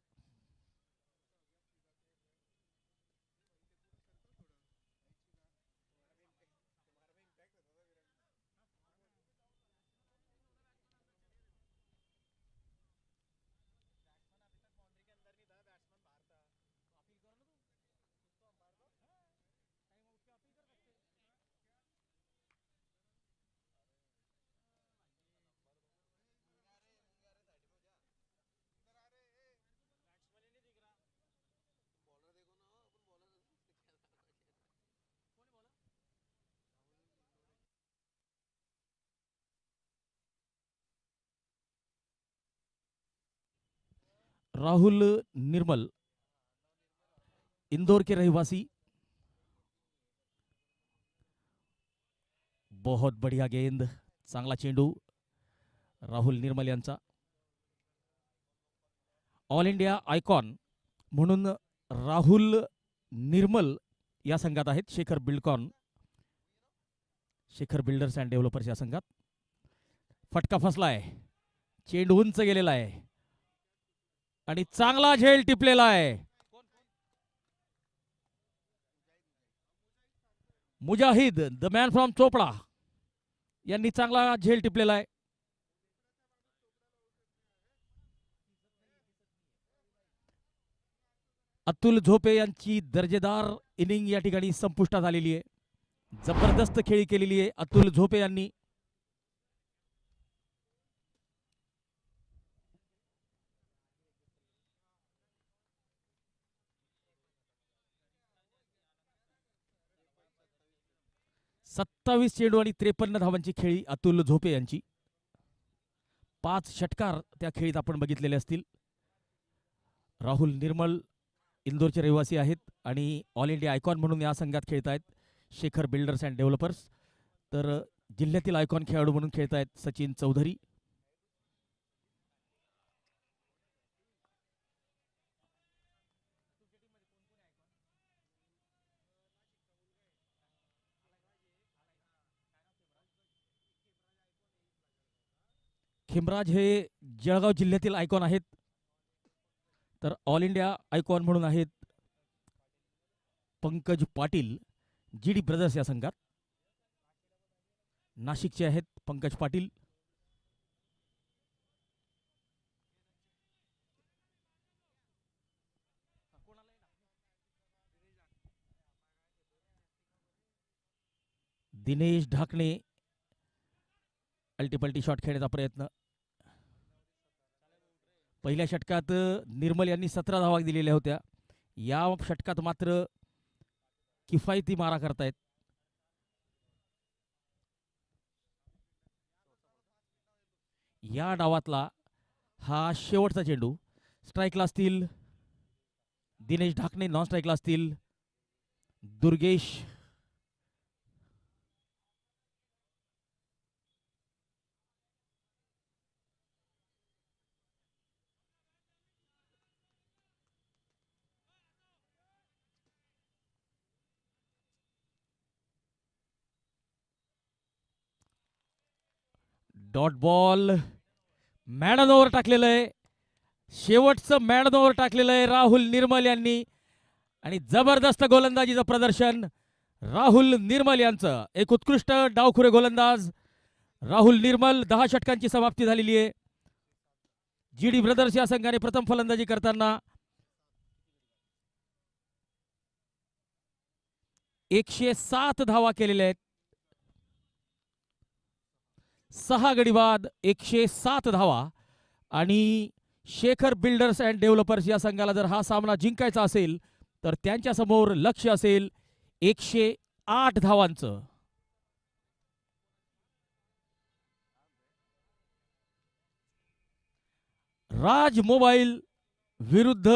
Speaker 1: राहुल निर्मल, इंदौर के रहवासी. बहुत बढ़िया गेंद, चांगला चेंडू राहुल निर्मल यांचा. ऑल इंडिया आयकॉन म्हणून राहुल निर्मल या संघात आहेत. Shekhar Buildcon, Shekhar builders and developers या संघात. फटका फसलाय, चेंडू उंच गेलेला आहे आणि चांगला झेल टिपलेला आहे. मुजाहिद, द मॅन फ्रॉम चोपडा यांनी चांगला झेल टिपलेला आहे. अतुल झोपे यांची दर्जेदार इनिंग या ठिकाणी संपुष्टात आलेली आहे. जबरदस्त खेळी केलेली आहे अतुल झोपे यांनी. सत्तावीस चेंडू आणि 53 धावांची खेळी अतुल झोपे यांची. 5 षटकार त्या खेळीत आपण बघितलेले असतील. राहुल निर्मल इंदोरचे रहिवासी आहेत आणि ऑल इंडिया आयकॉन म्हणून या संघात खेळत आहेत शेखर बिल्डर्स अँड डेव्हलपर्स. तर जिल्ह्यातील आयकॉन खेळाडू म्हणून खेळत आहेत सचिन चौधरी. खिमराज हे जळगाव जिल्ह्यातील आयकॉन आहेत. तर ऑल इंडिया आयकॉन म्हणून आहेत Pankaj Patil, G D brothers या संघात. नाशिकचे आहेत पंकज पाटील. दिनेश ढाकणे, अल्टीपल्टी शॉट खेळण्याचा प्रयत्न. पहिल्या षटकात निर्मल यांनी 17 धावा दिलेल्या होत्या. या षटकात मात्र किफायती मारा करतायत. या डावातला हा शेवटचा चेंडू. स्ट्राईकला असतील दिनेश ढाकणे, नॉन स्ट्राईकला असतील Durgesh. Dot ball, madden over टाकलेलं आहे. शेवटचं मॅडन ओव्हर टाकलेलं आहे राहुल निर्मल यांनी आणि जबरदस्त गोलंदाजीचं प्रदर्शन राहुल निर्मल यांचं. एक उत्कृष्ट डावखुरे गोलंदाज राहुल निर्मल. 10 षटकांची समाप्ती झालेली आहे. जीडी ब्रदर्स या संघाने प्रथम फलंदाजी करताना 107 धावा केलेल्या आहेत. 6 गडी बाद, 107 धावा. आणि शेखर बिल्डर्स अँड डेव्हलपर्स या संघाला जर हा सामना जिंकायचा असेल तर त्यांच्या समोर लक्ष्य असेल 108 धावांचं. राज मोबाईल विरुद्ध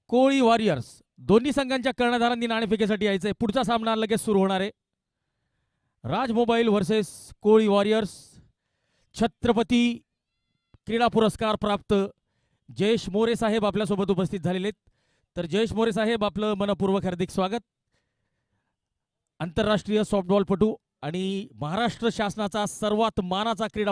Speaker 1: कोळी वॉरियर्स. दोन्ही संघांच्या कर्णधारांनी नाणेफेकीसाठी यायचंय. पुढचा सामना लगेच सुरू होणार आहे. राज मोबाईल वर्सेस कोळी वॉरियर्स. छत्रपती क्रीडा पुरस्कार प्राप्त जयेश मोरे साहेब आपल्यासोबत उपस्थित झालेले आहेत. तर जयेश मोरे साहेब, आपलं मनपूर्वक हार्दिक स्वागत. आंतरराष्ट्रीय सॉफ्टबॉलपटू आणि महाराष्ट्र शासनाचा सर्वात मानाचा क्रीडा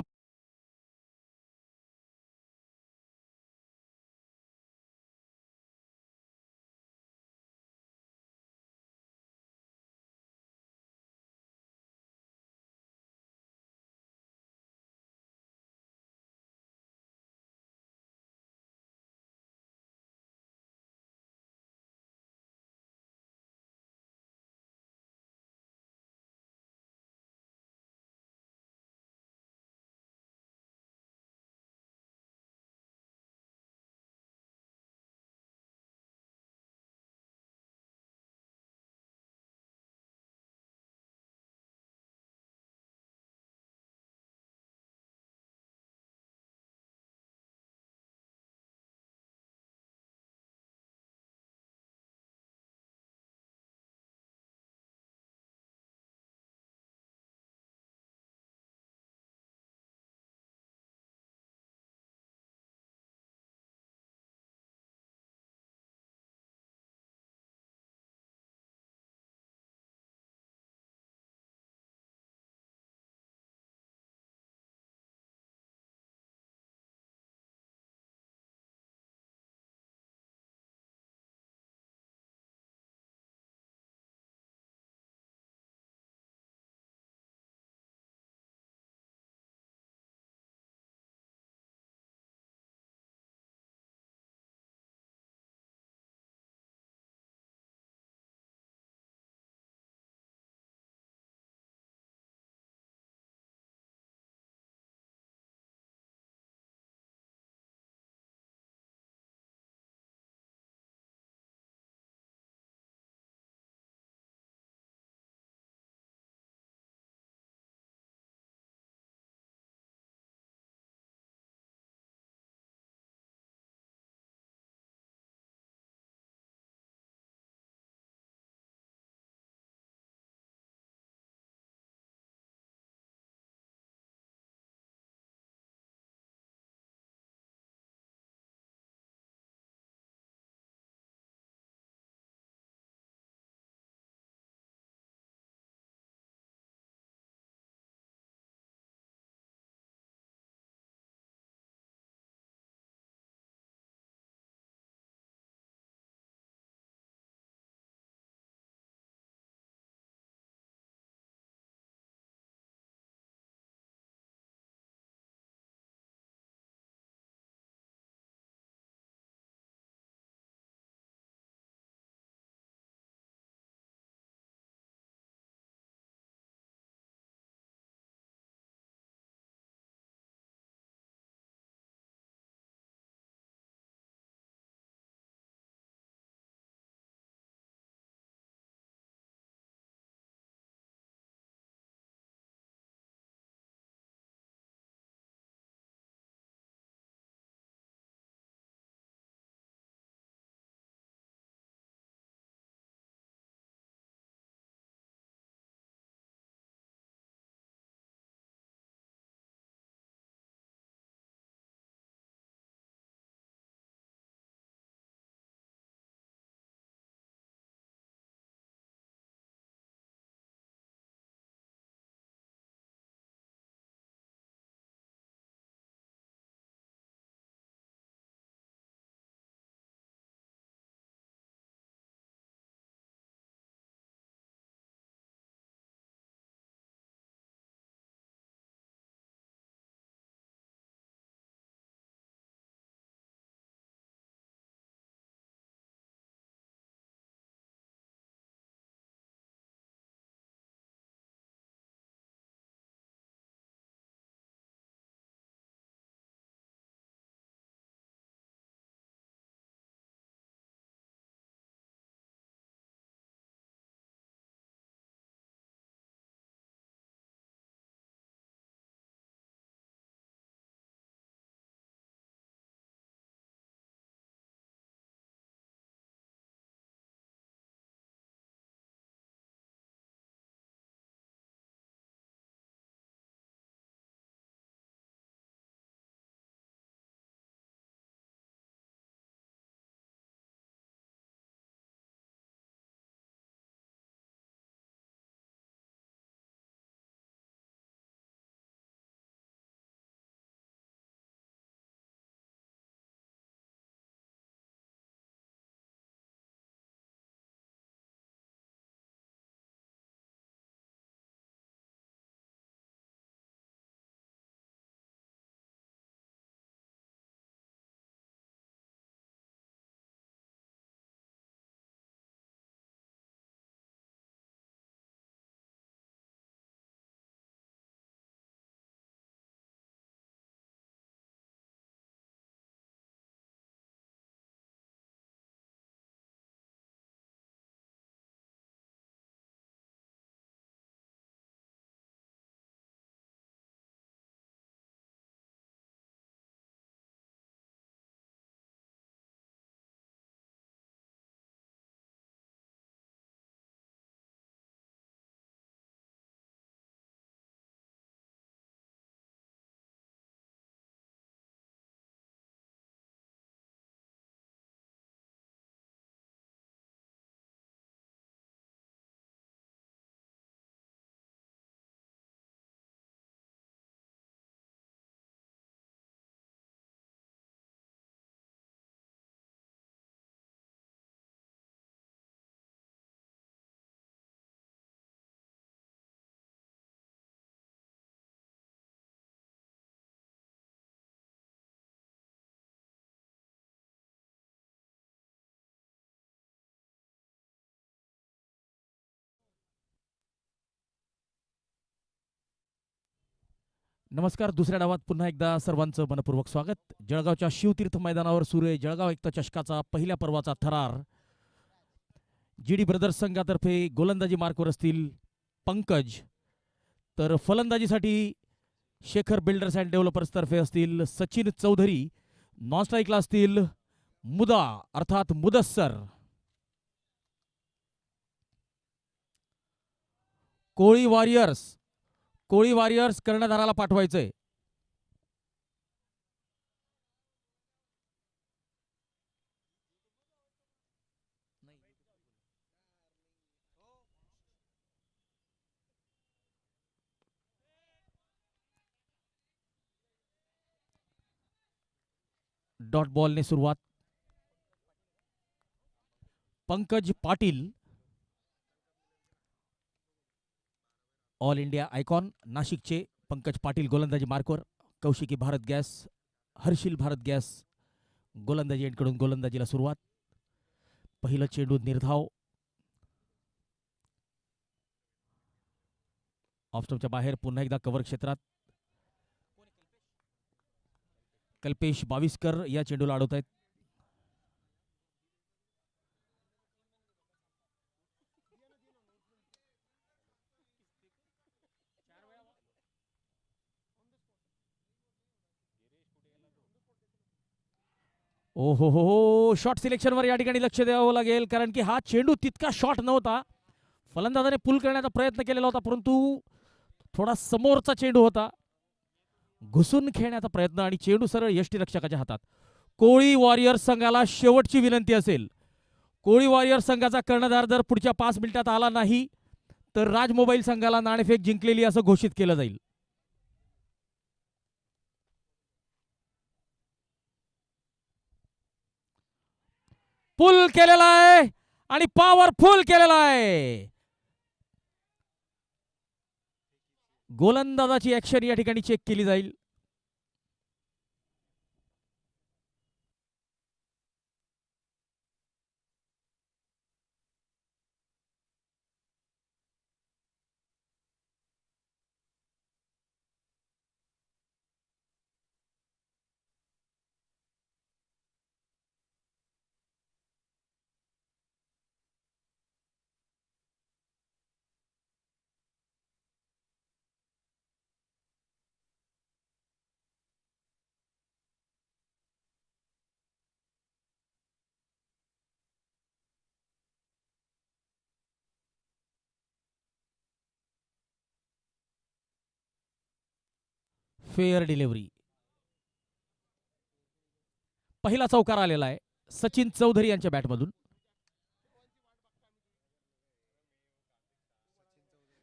Speaker 1: नमस्कार. दुसऱ्या डावात पुन्हा एकदा सर्वांचं मनपूर्वक स्वागत. जळगावच्या शिवतीर्थ मैदानावर सुरू आहे जळगाव एकता चषकाचा पहिल्या पर्वाचा थरार. GD ब्रदर्स संघातर्फे गोलंदाजी मार्कवर असतील पंकज, तर फलंदाजीसाठी शेखर बिल्डर्स अँड डेव्हलपर्स तर्फे असतील सचिन चौधरी. नॉन स्ट्राईकला असतील मुदा अर्थात मुदस्सर. कोळी वॉरियर्स कर्णधाराला पाठवायचंय. डॉट बॉलने सुरुवात. Pankaj Patil, all India icon नाशिकचे पंकज पाटील गोलंदाजी मार्कवर. कौशिकी भारत गॅस, हर्षिल भारत गॅस गोलंदाजी एंडकडून गोलंदाजीला सुरुवात. पहिलं चेंडू निर्धाव, ऑफस्टंपच्या बाहेर. पुन्हा एकदा कव्हर क्षेत्रात कल्पेश बाविस्कर या चेंडूला अडवत आहेत. ओहो हो, शॉट सिलेक्शनवर या ठिकाणी लक्ष द्यावं लागेल, कारण की हा चेंडू तितका शॉट नव्हता. फलंदाजाने पुल करण्याचा प्रयत्न केलेला होता, परंतु थोडा समोरचा चेंडू होता. घुसून खेळण्याचा प्रयत्न आणि चेंडू सरळ यष्टीरक्षकाच्या हातात. कोळी वॉरियर्स संघाला शेवटची विनंती असेल, कोळी वॉरियर्स संघाचा कर्णधार जर पुढच्या 5 मिनिटात आला नाही तर राज मोबाईल संघाला नाणेफेक जिंकलेली असं घोषित केलं जाईल. पुल केलेला आहे आणि पॉवरफुल केलेला आहे. गोलंदाजाची ऍक्शन या ठिकाणी चेक केली जाईल. Fair delivery. पहिला चौकार आलेला आहे सचिन चौधरी यांच्या बॅटमधून.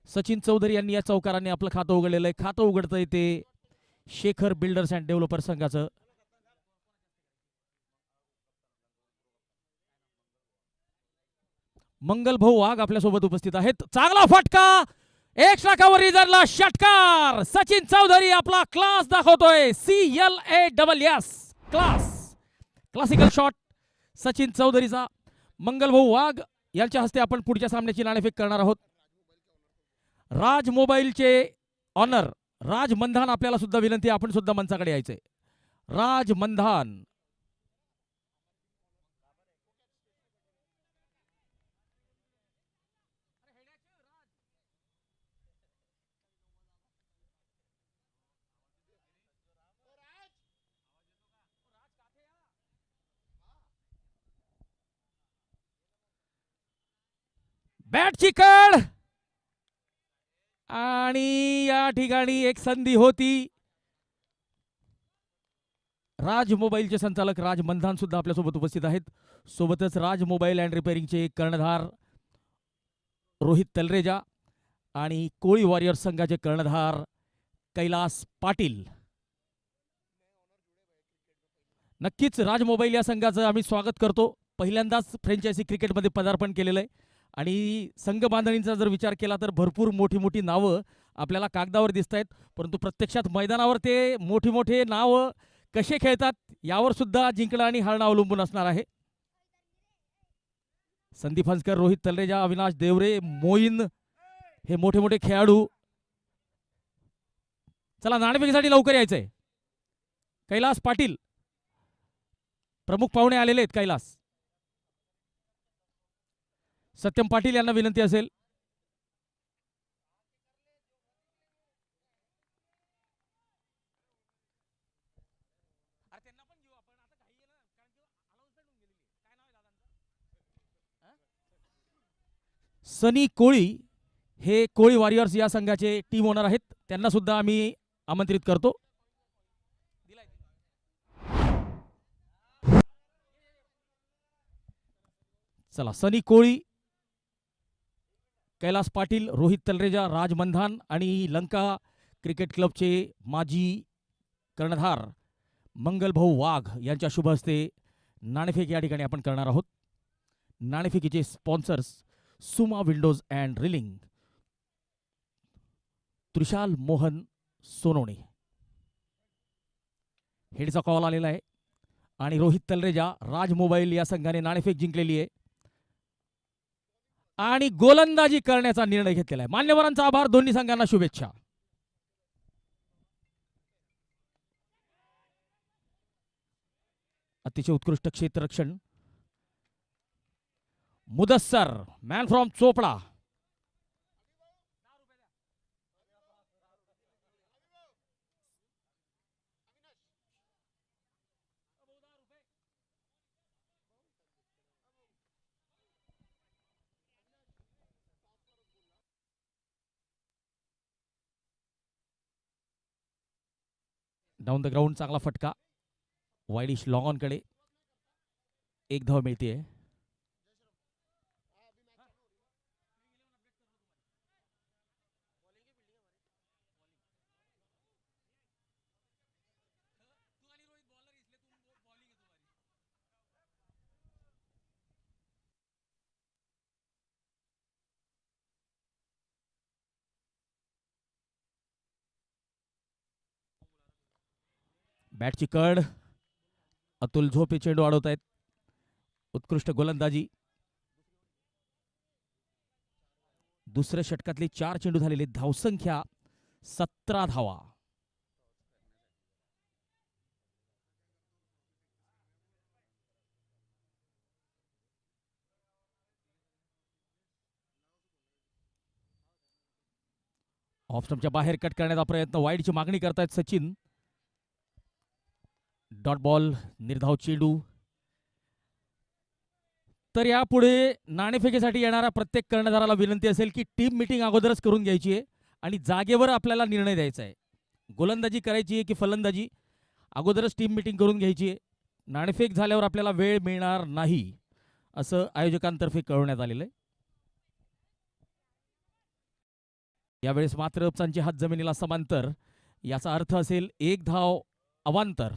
Speaker 1: सचिन चौधरी यांनी या चौकाराने आपलं खातं उघडलेलं आहे. खातं उघडतंय ते शेखर बिल्डर्स अँड डेव्हलपर संघाचं. मंगल भाऊ वाघ आपल्यासोबत उपस्थित आहेत. चांगला फटका, एक्स्ट्रा कव्हर रिझनला षटकार. सचिन चौधरी आपला क्लास दाखवतोय. CLASS class, classical shot Sachin चौधरीचा. मंगल भाऊ वाघ यांच्या हस्ते आपण पुढच्या सामन्याची नाणेफेक करणार आहोत. राज मोबाईलचे ऑनर राज मंधान आपल्याला सुद्धा विनंती, आपण सुद्धा मंचाकडे यायचंय. राज मंधान, बॅटची कड आणि या ठिकाणी एक संधी होती. राज मोबाईलचे संचालक राज मंधान सुद्धा आपल्यासोबत उपस्थित आहेत. सोबतच राज मोबाईल अँड रिपेअरिंगचे कर्णधार रोहित तलरेजा आणि कोळी वॉरियर्स संघाचे कर्णधार कैलास पाटील. नक्कीच राज मोबाईल या संघाचं आम्ही स्वागत करतो. पहिल्यांदाच फ्रँचायझी क्रिकेटमध्ये पदार्पण केलेलं आहे आणि संघ बांधणीचा जर विचार केला तर भरपूर मोठी मोठी नावं आपल्याला कागदावर दिसत आहेत, परंतु प्रत्यक्षात मैदानावर ते मोठी मोठे नावं कसे खेळतात यावर सुद्धा जिंकणं आणि हारणं अवलंबून असणार आहे. संदीप हंसकर, रोहित तलरेजा, अविनाश देवरे, मोईन हे मोठे मोठे खेळाडू चला नाणेफेकीसाठी लवकर यायचंय. कैलास पाटील प्रमुख पाहुणे आलेले आहेत. कैलास सत्यम पाटील यांना विनंती असेल. सनी कोळी हे कोळी वॉरियर्स या संघाचे टीम ओनर आहेत. त्यांना सुद्धा आम्ही आमंत्रित करतो. चला सनी कोळी, कैलास पाटील, रोहित तलरेजा, राज मंधान आणि लंका क्रिकेट क्लबचे माजी कर्णधार मंगलभाऊ वाघ यांच्या शुभ हस्ते नाणेफेक या ठिकाणी आपण करणार आहोत. नाणेफेकीचे sponsors Suma windows and railing, Trishal Mohan Sonone. हेडचा कॉल आलेला आहे आणि रोहित तलरेजा, राज मोबाईल या संघाने नाणेफेक जिंकलेली आहे आणि गोलंदाजी करण्याचा निर्णय घेतलेला आहे. मान्यवरांचा आभार. दोन्ही संघांना शुभेच्छा. अतिशय उत्कृष्ट क्षेत्ररक्षण. Mudassar man from Chopda. Down the ground चांगला फटका. वाईडिश लॉंग ऑन कडे एक धाव मिळते. बॅटची कड. अतुल झोपे चेंडू अडवत आहेत. उत्कृष्ट गोलंदाजी. दुसऱ्या षटकातले 4 चेंडू झालेले. धावसंख्या 17 धावा. ऑफ स्टंपच्या बाहेर कट करण्याचा प्रयत्न. वाईडची मागणी करतायत सचिन. डॉट बॉल, निर्धाव चेंडू. तर यापुढे नाणेफेकीसाठी येणाऱ्या प्रत्येक कर्णधाराला विनंती असेल की टीम मीटिंग अगोदरच करून घ्यायची आहे आणि जागेवर आपल्याला निर्णय द्यायचा आहे. गोलंदाजी करायची आहे की फलंदाजी, अगोदरच टीम मीटिंग करून घ्यायची आहे. नाणेफेक झाल्यावर आपल्याला वेळ मिळणार नाही असं आयोजकांतर्फे कळवण्यात आलेलं आहे. यावेळेस मात्र चे हात जमिनीला समांतर. याचा अर्थ असेल 1 धाव अवांतर.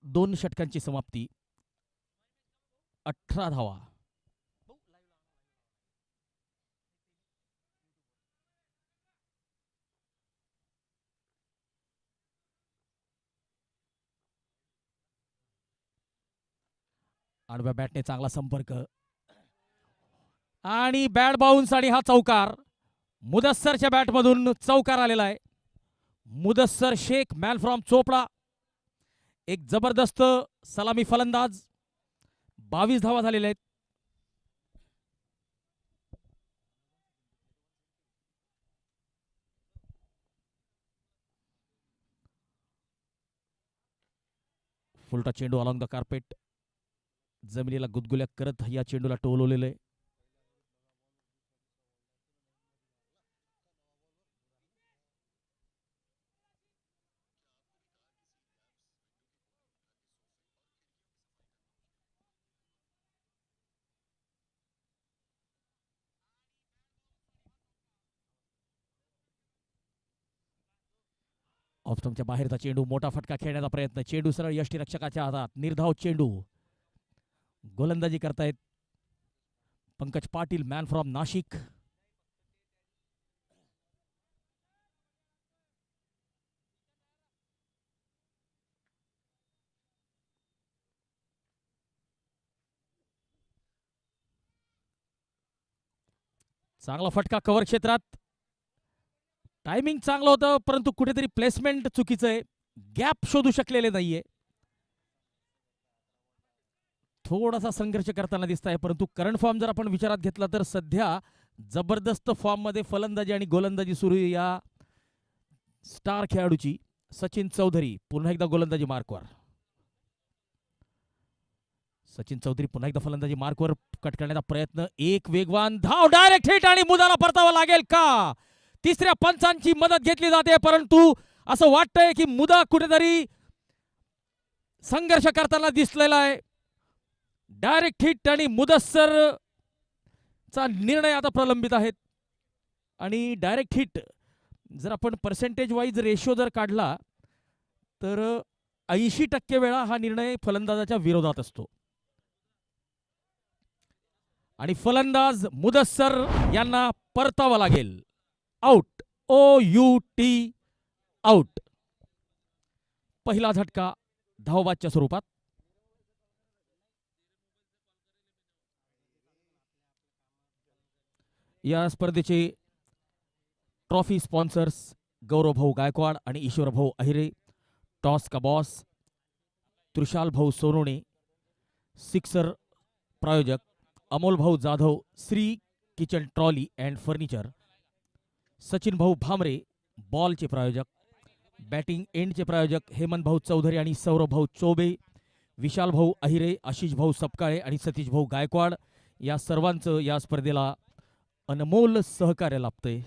Speaker 1: दोन षटकांची समाप्ती. 18 धावा. आडव्या बॅटने चांगला संपर्क आणि बॅट बाउन्स आणि हा चौकार. मुदस्सरच्या बॅटमधून चौकार आलेला आहे. मुदस्सर शेख मॅन फ्रॉम चोपडा, एक जबरदस्त सलामी फलंदाज. 22 धावा झालेल्या आहेत. फुलटा चेंडू अलॉंग द कार्पेट, जमिनीला गुदगुल्या करत या चेंडूला टोलवलेलं आहे. ऑफस्टंपच्या बाहेरचा चेंडू, मोठा फटका खेळण्याचा प्रयत्न, चेंडू सरळ यष्टीरक्षकाच्या हातात, निर्धाव चेंडू. गोलंदाजी करतायत पंकज पाटील, मॅन फ्रॉम नाशिक. चांगला फटका कव्हर क्षेत्रात, टायमिंग चांगलं होतं परंतु कुठेतरी प्लेसमेंट चुकीचं आहे, गॅप शोधू शकलेले नाहीये. थोडासा संघर्ष करताना दिसत आहे, परंतु करंट फॉर्म जर आपण विचारात घेतला तर सध्या जबरदस्त फॉर्म मध्ये फलंदाजी आणि गोलंदाजी सुरू या स्टार खेळाडूची. सचिन चौधरी पुन्हा एकदा गोलंदाजी मार्कवर. सचिन चौधरी पुन्हा एकदा फलंदाजी मार्कवर, कट करण्याचा प्रयत्न, एक वेगवान धाव, डायरेक्ट हिट आणि मुदाला परतावा लागेल का? तिसऱ्या पंचांची मदत घेतली जाते, परंतु असं वाटतंय की मुदा कुठेतरी संघर्ष करताना दिसलेला आहे. डायरेक्ट हिट आणि मुदस्सर चा निर्णय आता प्रलंबित आहेत. आणि डायरेक्ट हिट जर आपण पर्सेंटेज वाईज रेशो जर काढला तर 80% वेळा हा निर्णय फलंदाजाच्या विरोधात असतो. आणि फलंदाज मुदस्सर यांना परतावा लागेल. Out, OUT, out. पहिला झटका धावबादच्या स्वरूपात. या स्पर्धेचे ट्रॉफी स्पॉन्सर्स गौरवभाऊ गायकवाड आणि ईश्वरभाऊ अहिरे. टॉस का बॉस त्रिशाल भाऊ सोनोने. सिक्सर प्रायोजक अमोल भाऊ Jadhav, Shri kitchen trolley and furniture. Sachin भाऊ भामरे बॉलचे प्रायोजक. बॅटिंग एंडचे प्रायोजक हेमंत भाऊ चौधरी आणि सौरभ भाऊ चौबे. विशाल भाऊ अहिरे, आशिष भाऊ सपकाळे आणि सतीश भाऊ गायकवाड या सर्वांचं या स्पर्धेला अनमोल सहकार्य लाभतंय.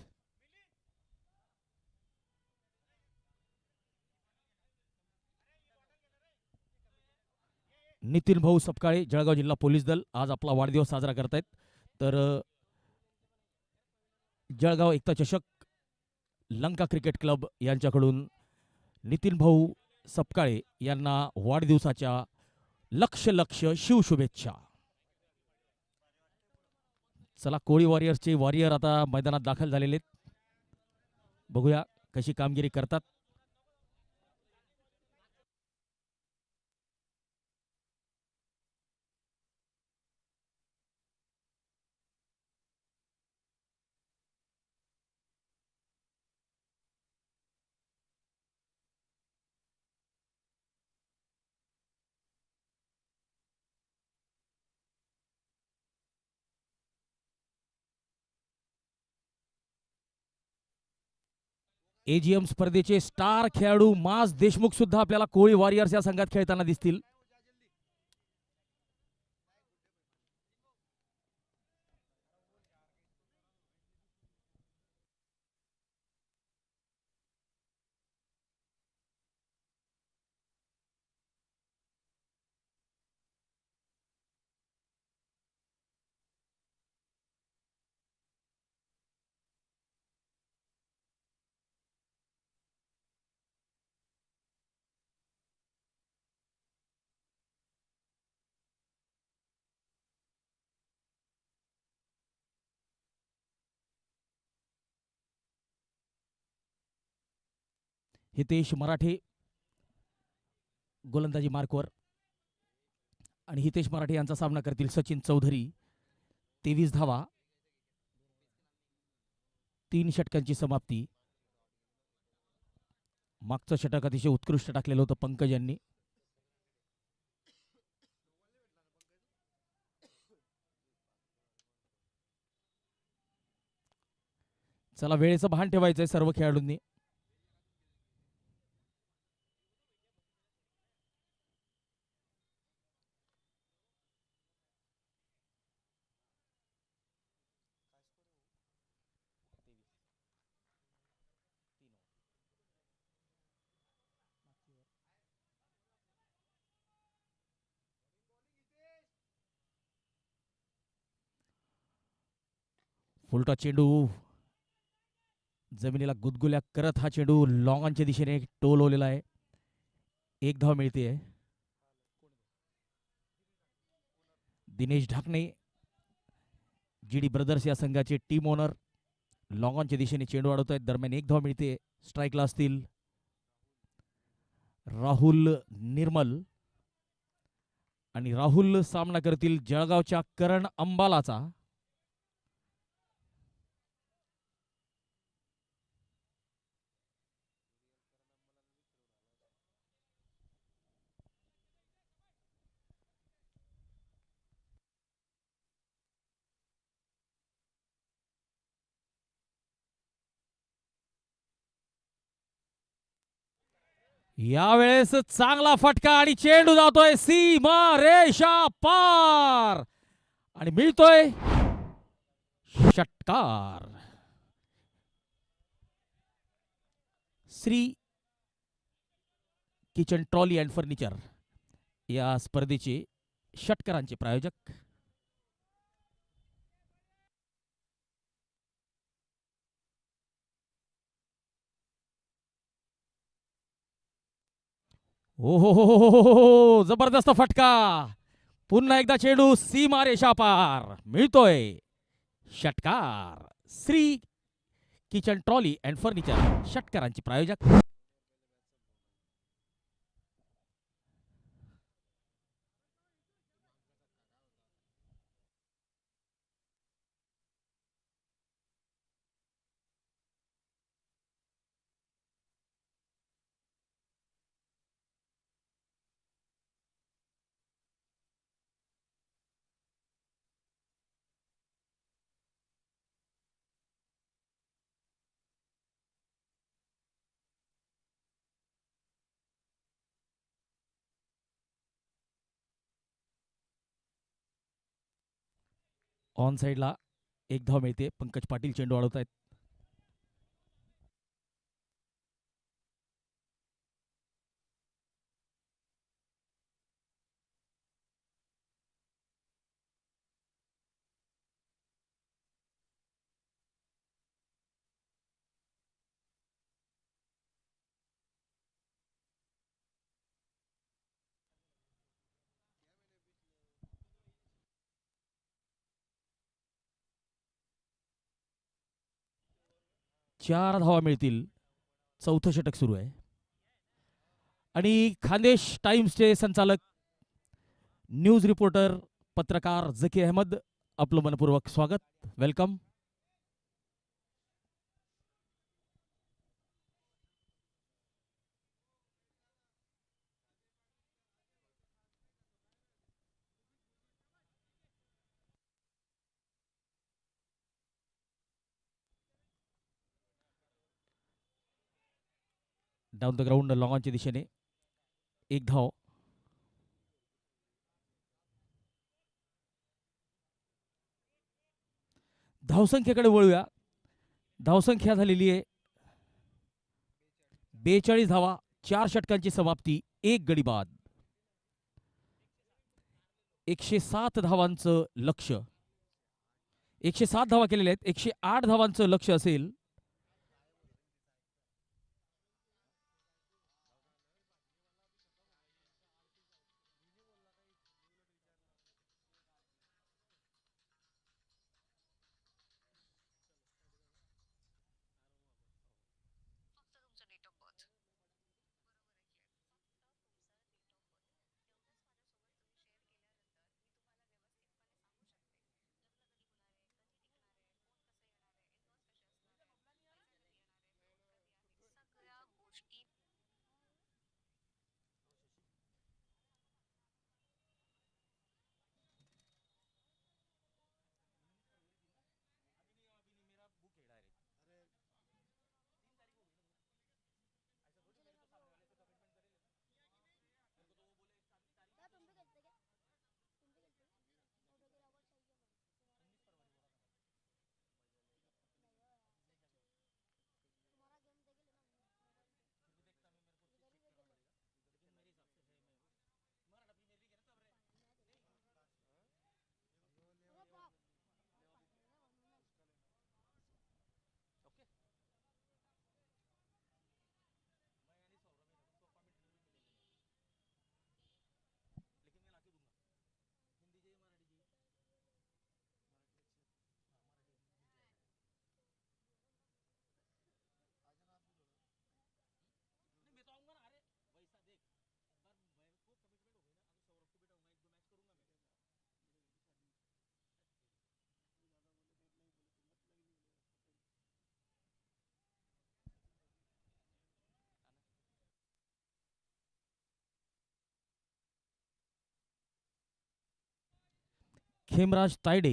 Speaker 1: नितीन भाऊ सपकाळे, जळगाव जिल्हा पोलीस दल, आज आपला वाढदिवस साजरा करतायत. तर जळगाव एकता चषक, लंका क्रिकेट क्लब यांच्याकडून नितीन भाऊ सपकाळे यांना वाढदिवसाच्या लक्ष लक्ष शिवशुभेच्छा. चला, कोळी वॉरियर्सचे वॉरियर आता मैदानात दाखल झालेले आहेत. बघूया कशी कामगिरी करतात. AGM स्पर्धेचे स्टार खेळाडू मास देशमुख सुद्धा आपल्याला कोळी वॉरियर्स या संघात खेळताना दिसतील. हितेश मराठे गोलंदाजी मार्कवर आणि हितेश मराठे यांचा सामना करतील सचिन चौधरी. 23 धावा, 3 षटकांची समाप्ती. मागचं षटक अतिशय उत्कृष्ट टाकलेलं होतं पंकज यांनी. चला, वेळेचं भान ठेवायचंय सर्व खेळाडूंनी. फुलटॉस चेंडू जमिनीला गुदगुल्या करत हा चेंडू लॉंगॉनच्या दिशेने टोलवलेला आहे. एक धाव मिळते. दिनेश ढाकणे जीडी ब्रदर्स या संघाचे टीम ओनर लॉंगॉनच्या दिशेने चेंडू अडवत आहेत. दरम्यान एक धाव मिळते. स्ट्राईकला असतील राहुल निर्मल आणि राहुल सामना करतील जळगावच्या करण अंबालाचा. यावेळेस चांगला फटका आणि चेंडू जातोय सीमा रेषा पार आणि मिळतोय षटकार. Shri kitchen trolley and furniture या स्पर्धेचे षटकारांचे प्रायोजक. ओ हो हो हो हो हो, जबरदस्त फटका. पुन्हा एकदा चेंडू सीमा रेषा पार मिळतोय षटकार. Shri kitchen trolley and furniture षटकारांचे प्रायोजक. ऑन साइडला एक धाव मिळते. पंकज पाटील चेंडू अडवत आहेत. चार धावा मिळतील. चौथं षटक सुरू आहे आणि खानदेश टाइम्सचे संचालक न्यूज रिपोर्टर पत्रकार झकी अहमद आपलं मनपूर्वक स्वागत. वेलकम. डाऊन द ग्राउंड लॉंगॉनच्या दिशेने एक धाव. धावसंख्येकडे वळूया. धावसंख्या झालेली आहे 42 धावा. 4 षटकांची समाप्ती. एक गडी बाद. 107 धावांचं लक्ष. 107 धावा केलेल्या आहेत. 108 धावांचं लक्ष असेल. खेमराज तायडे,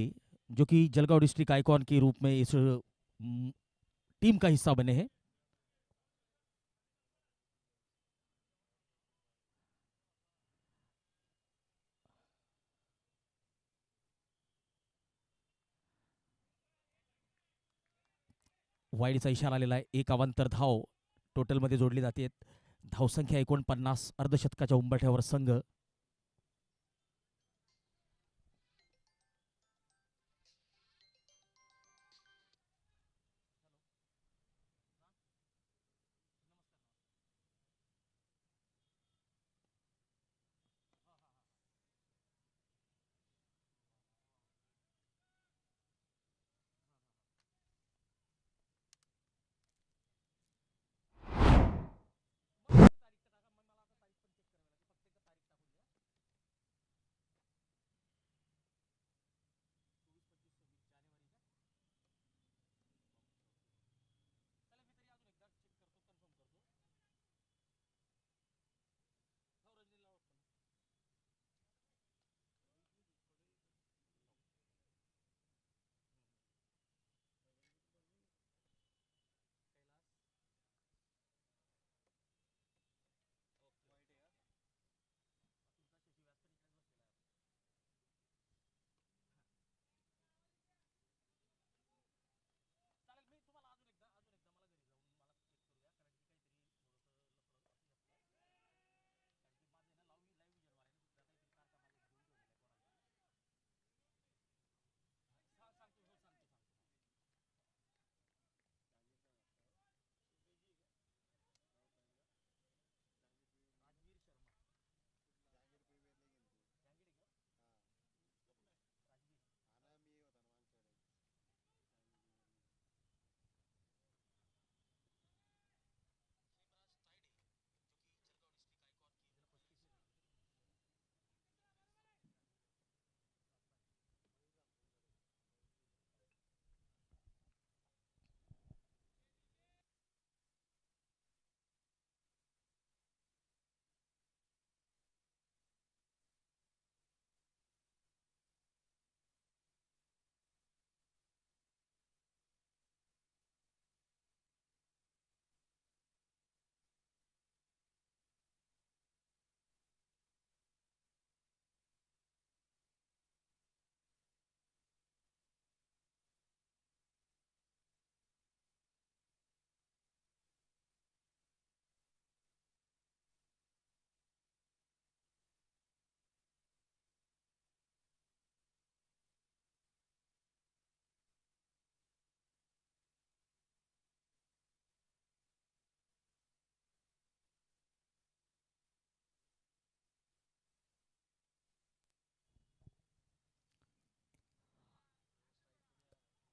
Speaker 1: जो कि जलगांव डिस्ट्रिक्ट आइकॉन के रूप में इस टीम का हिस्सा बने हैं। वाईडचा इशारा आलेला आहे. एक अवांतर धाव टोटलमध्ये जोडली जाते. धावसंख्या 49, अर्धशतकाच्या उंबरठ्यावर संघ.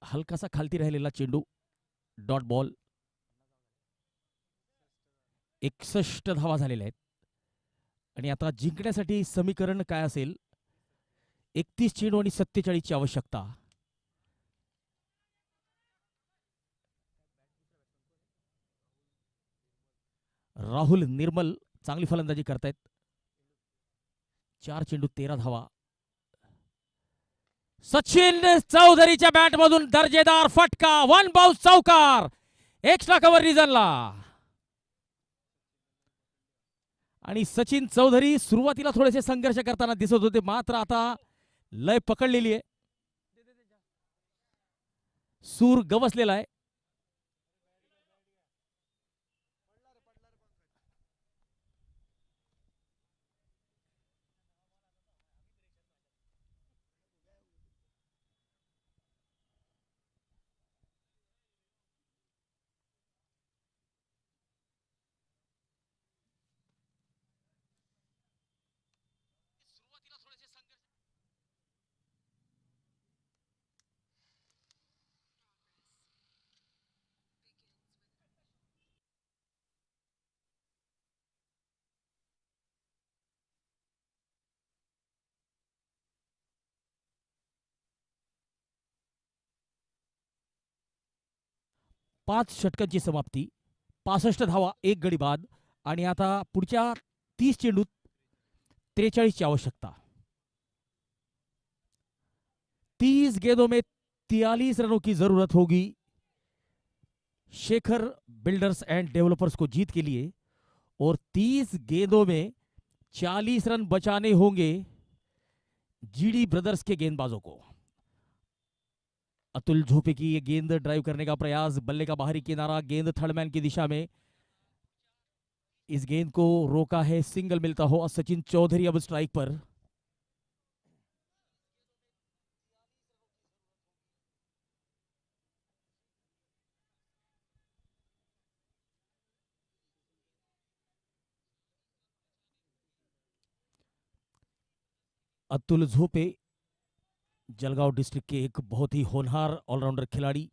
Speaker 1: हलकासा खालती राहिलेला चेंडू, डॉट बॉल. 61 धावा झालेल्या आहेत. आणि आता जिंकण्यासाठी समीकरण काय असेल? 31 चेंडू आणि 47 ची आवश्यकता. राहुल निर्मल चांगली फलंदाजी करतायत. 4 चेंडू 13 धावा. सचिन चौधरीच्या बॅटमधून दर्जेदार फटका, वन बाउन्स चौकार, एक्स्ट्रा कव्हर रिजनला. आणि सचिन चौधरी सुरुवातीला थोडेसे संघर्ष करताना दिसत होते, मात्र आता लय पकडलेली आहे, सूर गवसलेला आहे. पाच षटकांची समाप्ती, 65 धावा, एक गडी बाद. आणि आता पुढच्या 30 चेंडूत 43 ची आवश्यकता. 30 गेंदों में 43 रनों की जरूरत होगी शेखर बिल्डर्स एंड डेवलपर्स को जीत के लिए, और 30 गेंदों में 40 रन बचाने होंगे जीडी ब्रदर्स के गेंदबाजों को। अतुल झोपे की ये गेंद ड्राइव करने का प्रयास, बल्ले का बाहरी किनारा, गेंद थर्डमैन की दिशा में। इस गेंद को रोका है, सिंगल मिलता हो। सचिन चौधरी अब स्ट्राइक पर। अतुल झोपे जलगांव डिस्ट्रिक्ट के एक बहुत ही होनहार ऑलराउंडर खिलाड़ी,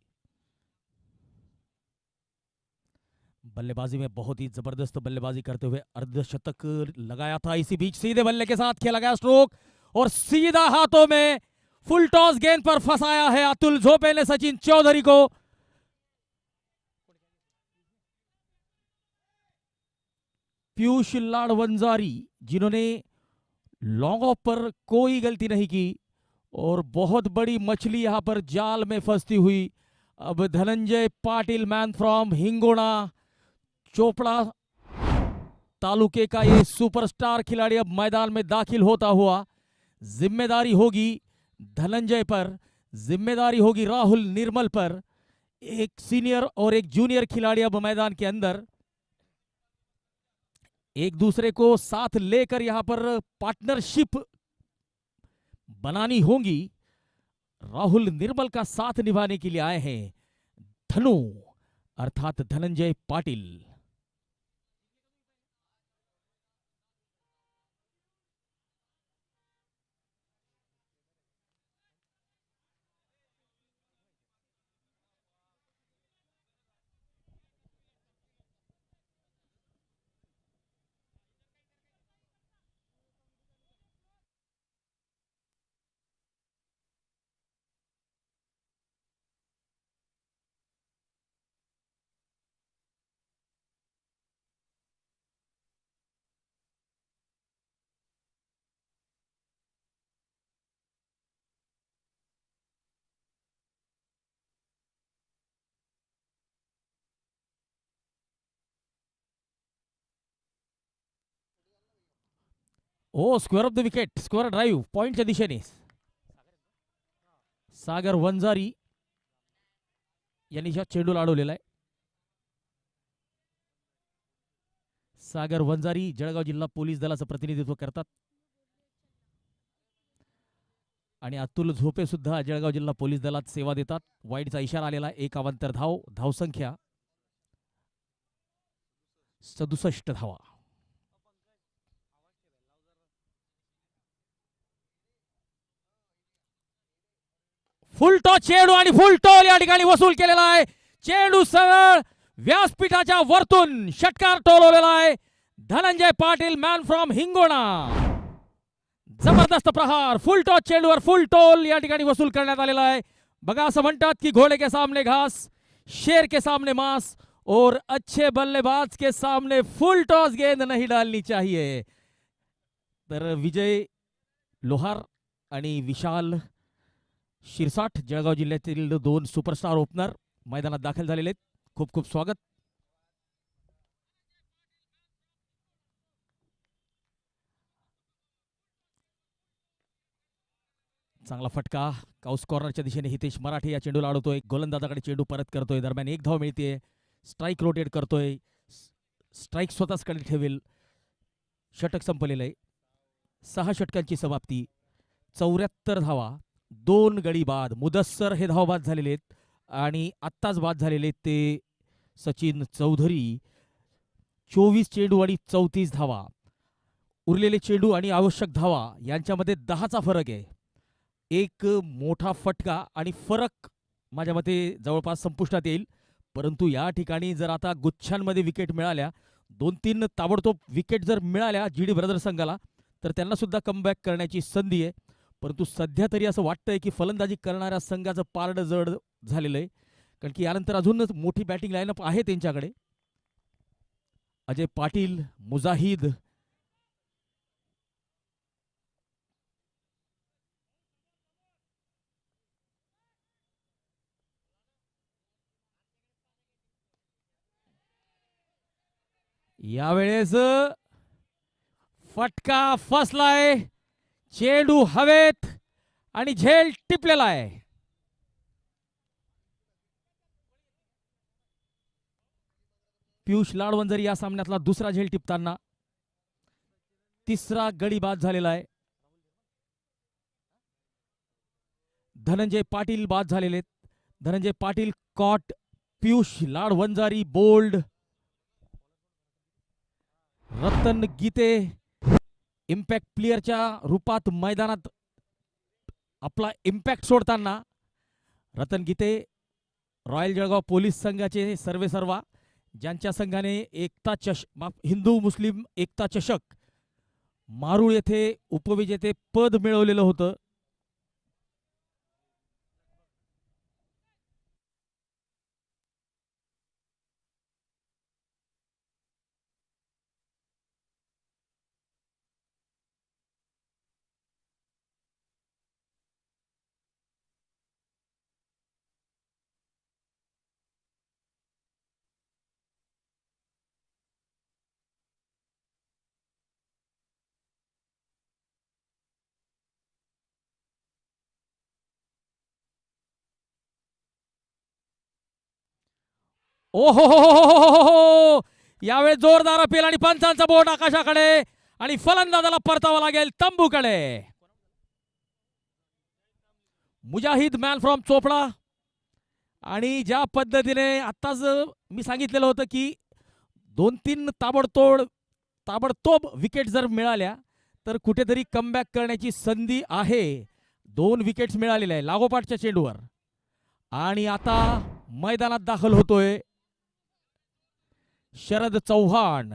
Speaker 1: बल्लेबाजी में बहुत ही जबरदस्त बल्लेबाजी करते हुए अर्धशतक लगाया था। इसी बीच सीधे बल्ले के साथ खेला गया स्ट्रोक और सीधा हाथों में फुल टॉस गेंद पर फंसाया है अतुल झोपे ने सचिन चौधरी को। पीयूष लाड़वंजारी, जिन्होंने लॉन्ग ऑफ पर कोई गलती नहीं की और बहुत बड़ी मछली यहां पर जाल में फंसती हुई। अब धनंजय पाटिल, मैन फ्रॉम हिंगोना, चोपड़ा तालुके का ये सुपरस्टार खिलाड़ी अब मैदान में दाखिल होता हुआ। जिम्मेदारी होगी धनंजय पर, जिम्मेदारी होगी राहुल निर्मल पर। एक सीनियर और एक जूनियर खिलाड़ी अब मैदान के अंदर एक दूसरे को साथ लेकर यहां पर पार्टनरशिप बनानी होगी। राहुल निर्मल का साथ निभाने के लिए आए हैं धनु अर्थात Dhananjay Patil. Oh square of the wicket, square drive पॉइंटच्या दिशेने सागर वंजारी यांनी चेंडूला अडवलेला आहे। सागर वंजारी जळगाव जिल्हा पोलीस दलाचं प्रतिनिधित्व करतात आणि अतुल झोपे सुद्धा जळगाव जिल्हा पोलीस दलात सेवा देतात। वाईडचा इशारा आलेला, एक अवांतर धाव, धावसंख्या 67 धावा। फुल टॉस चेंडू आणि फुल टॉल या ठिकाणी वसूल केलेला आहे। चेंडू सरळ व्यासपीठाच्या वरतून षटकार टोलवलेला आहे। धनंजय पाटिल, मॅन फ्रॉम हिंगोणा, जबरदस्त प्रहार, फुल टॉस चेंडूवर फुल टोल या ठिकाणी वसूल करण्यात आलेला आहे। बघा, असं म्हणतात की घोडे के सामने घास, शेर के सामने मांस और अच्छे बल्लेबाज के सामने फुल टॉस गेंद नहीं डालनी चाहिए। तर विजय लोहार आणि विशाल शिरसाठ जळगाव जिल्ह्यातील दोन सुपरस्टार ओपनर मैदानात दाखल झालेले आहेत। खूप खूप स्वागत। चांगला फटका काउस कॉर्नरच्या दिशेने हितेश मराठे या चेंडूला अडवतोय। गोलंदाजाकडे चेंडू परत करतोय, दरम्यान एक धाव मिळते। स्ट्राइक रोटेट करतोय, स्ट्राइक स्वतःचकडे ठेवेल। षटक संपलेलं आहे, 6 षटकांची समाप्ती, 74 धावा, 2 गडी बाद। मुदस्सर हे धाव बाद झालेले आहेत आणि आत्ताच बाद झालेले ते सचिन चौधरी। 24 चेंडू आणि 34 धावा। उरलेले चेंडू आणि आवश्यक धावा यांच्यामध्ये 10चा फरक आहे। एक मोठा फटका आणि फरक माझ्या मते जवळपास संपुष्टात येईल, परंतु या ठिकाणी जर आता गुच्छांमध्ये विकेट मिळाल्या, 2-3 ताबडतोब विकेट जर मिळाल्या जीडी ब्रदर्स संघाला, तर त्यांना सुद्धा कमबॅक करण्याची संधी आहे। परंतु सध्या तरी असं वाटतंय की फलंदाजी करणाऱ्या संघाचं पारडं जड झालेलं आहे, कारण की यानंतर अजूनच मोठी बॅटिंग लाईनअप आहे त्यांच्याकडे। अजय पाटील, मुजाहिद, यावेळेस फटका फसलाय, चेंडू हवेत आणि झेल टिपलेला आहे. पियुष लाडवंजरी या सामन्यातला दुसरा झेल टिपताना. तिसरा गडी बाद झालेला आहे. धनंजय पाटील बाद झालेले. Dhananjay Patil caught, Piyush Ladwanjari bowled. Ratan Gite impact प्लेयरच्या रूपात मैदानात आपला इम्पॅक्ट सोडताना. रतन गीते रॉयल जळगाव पोलीस संघाचे सर्वेसर्वा, ज्यांच्या संघाने हिंदू मुस्लिम एकता चषक मारूळ येथे उपविजेते पद मिळवलेलं होतं. ओहो हो हो हो हो, यावेळी जोरदार अपील आणि पंचांचा बोट आकाशाकडे आणि फलंदाजाला परतावा लागेल तंबूकडे. मुजाहिद मॅन फ्रॉम चोपडा. आणि ज्या पद्धतीने आत्ताच मी सांगितलेलं होतं की 2-3 ताबडतोब विकेट जर मिळाल्या तर कुठेतरी कमबॅक करण्याची संधी आहे. 2 विकेट्स मिळालेल्या आहे लागोपाठच्या चेंडूवर. आणि आता मैदानात दाखल होतोय शरद चव्हाण.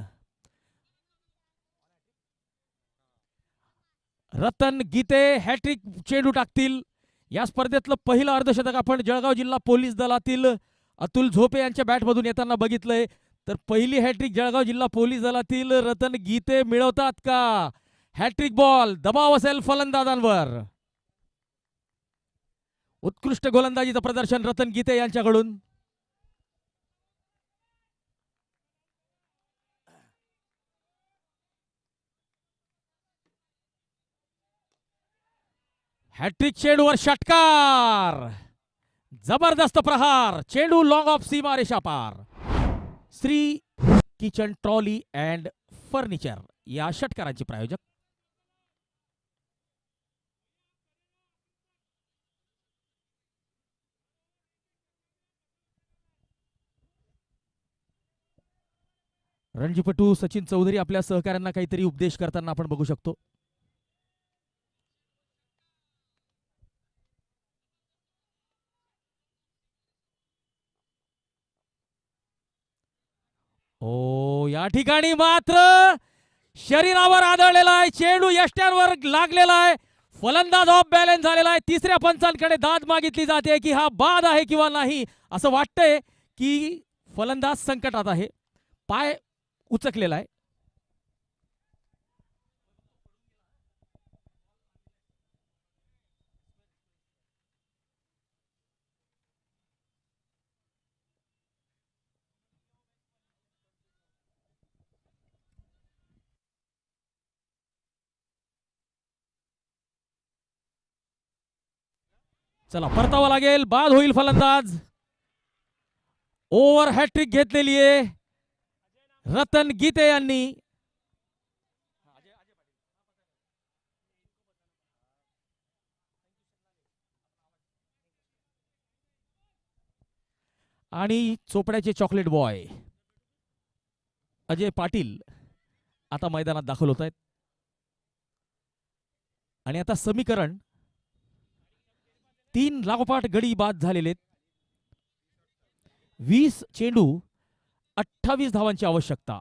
Speaker 1: रतन गीते हॅट्रिक चेंडू टाकतील. या स्पर्धेतलं पहिलं अर्धशतक आपण जळगाव जिल्हा पोलीस दलातील अतुल झोपे यांच्या बॅटमधून येताना बघितलंय. तर पहिली हॅट्रिक जळगाव जिल्हा पोलीस दलातील रतन गीते मिळवतात का? हॅट्रिक बॉल, दबाव असेल फलंदाजांवर. उत्कृष्ट गोलंदाजीचं प्रदर्शन रतन गीते यांच्याकडून. हॅट्रिक चेंडूवर षटकार, जबरदस्त प्रहार. चेंडू लॉंग ऑफ सीमा रेषा पार. Shri kitchen trolley and furniture या षटकारांचे प्रायोजक. रणजीपटू सचिन चौधरी आपल्या सहकाऱ्यांना काहीतरी उपदेश करताना आपण बघू शकतो. ओ, या ठिकाणी मात्र शरीरावर आदळलेला आहे, चेंडू यष्ट्यांवर लागलेला आहे, फलंदाज ऑफ बॅलन्स झालेला आहे. तिसऱ्या पंचांकडे दाद मागितली जाते की हा बाद आहे किंवा नाही. असं वाटतंय की फलंदाज संकटात आहे, पाय उचकलेला आहे. चला परतावा लागेल, बाद होईल फलंदाज. ओव्हर हॅट्रिक घेतलेली आहे रतन गीते यांनी. आणि चोपड्याचे चॉकलेट बॉय अजय पाटील आता मैदानात दाखल होत आहेत. आणि आता समीकरण 3 लागोपाठ गडी बाद झालेले. 20 चेंडू 28 धावांची आवश्यकता.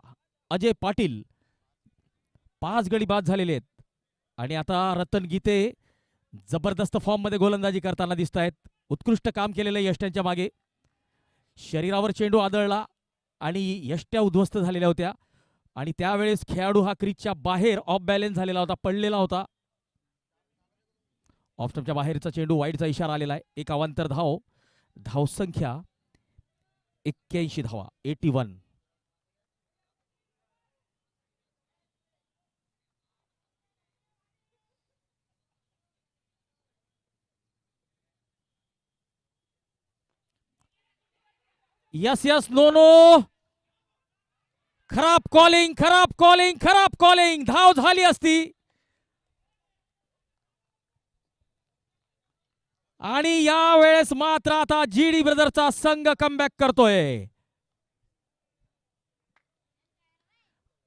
Speaker 1: अजय पाटील 5 गडी बाद झालेले आहेत. आणि आता रतन गीते जबरदस्त फॉर्म मध्ये गोलंदाजी करताना दिसत आहेत. उत्कृष्ट काम केलेलं यष्ट्यांच्या मागे. शरीरावर चेंडू आदळला आणि यष्ट्या उद्ध्वस्त झालेल्या होत्या. आणि त्यावेळेस खेळाडू हा क्रीजच्या बाहेर ऑफ बॅलन्स झालेला होता, पडलेला होता. ऑफ स्टंपच्या बाहेरचा चेंडू, वाईडचा इशारा आलेला आहे. एक अवांतर धाव, धावसंख्या 81 धावा, 81. Yes yes no no. खराब कॉलिंग, खराब कॉलिंग, खराब कॉलिंग. धाव झाली असती. आणि या वेळेस मात्र आता जीडी ब्रदरचा संघ कमबॅक करतोय.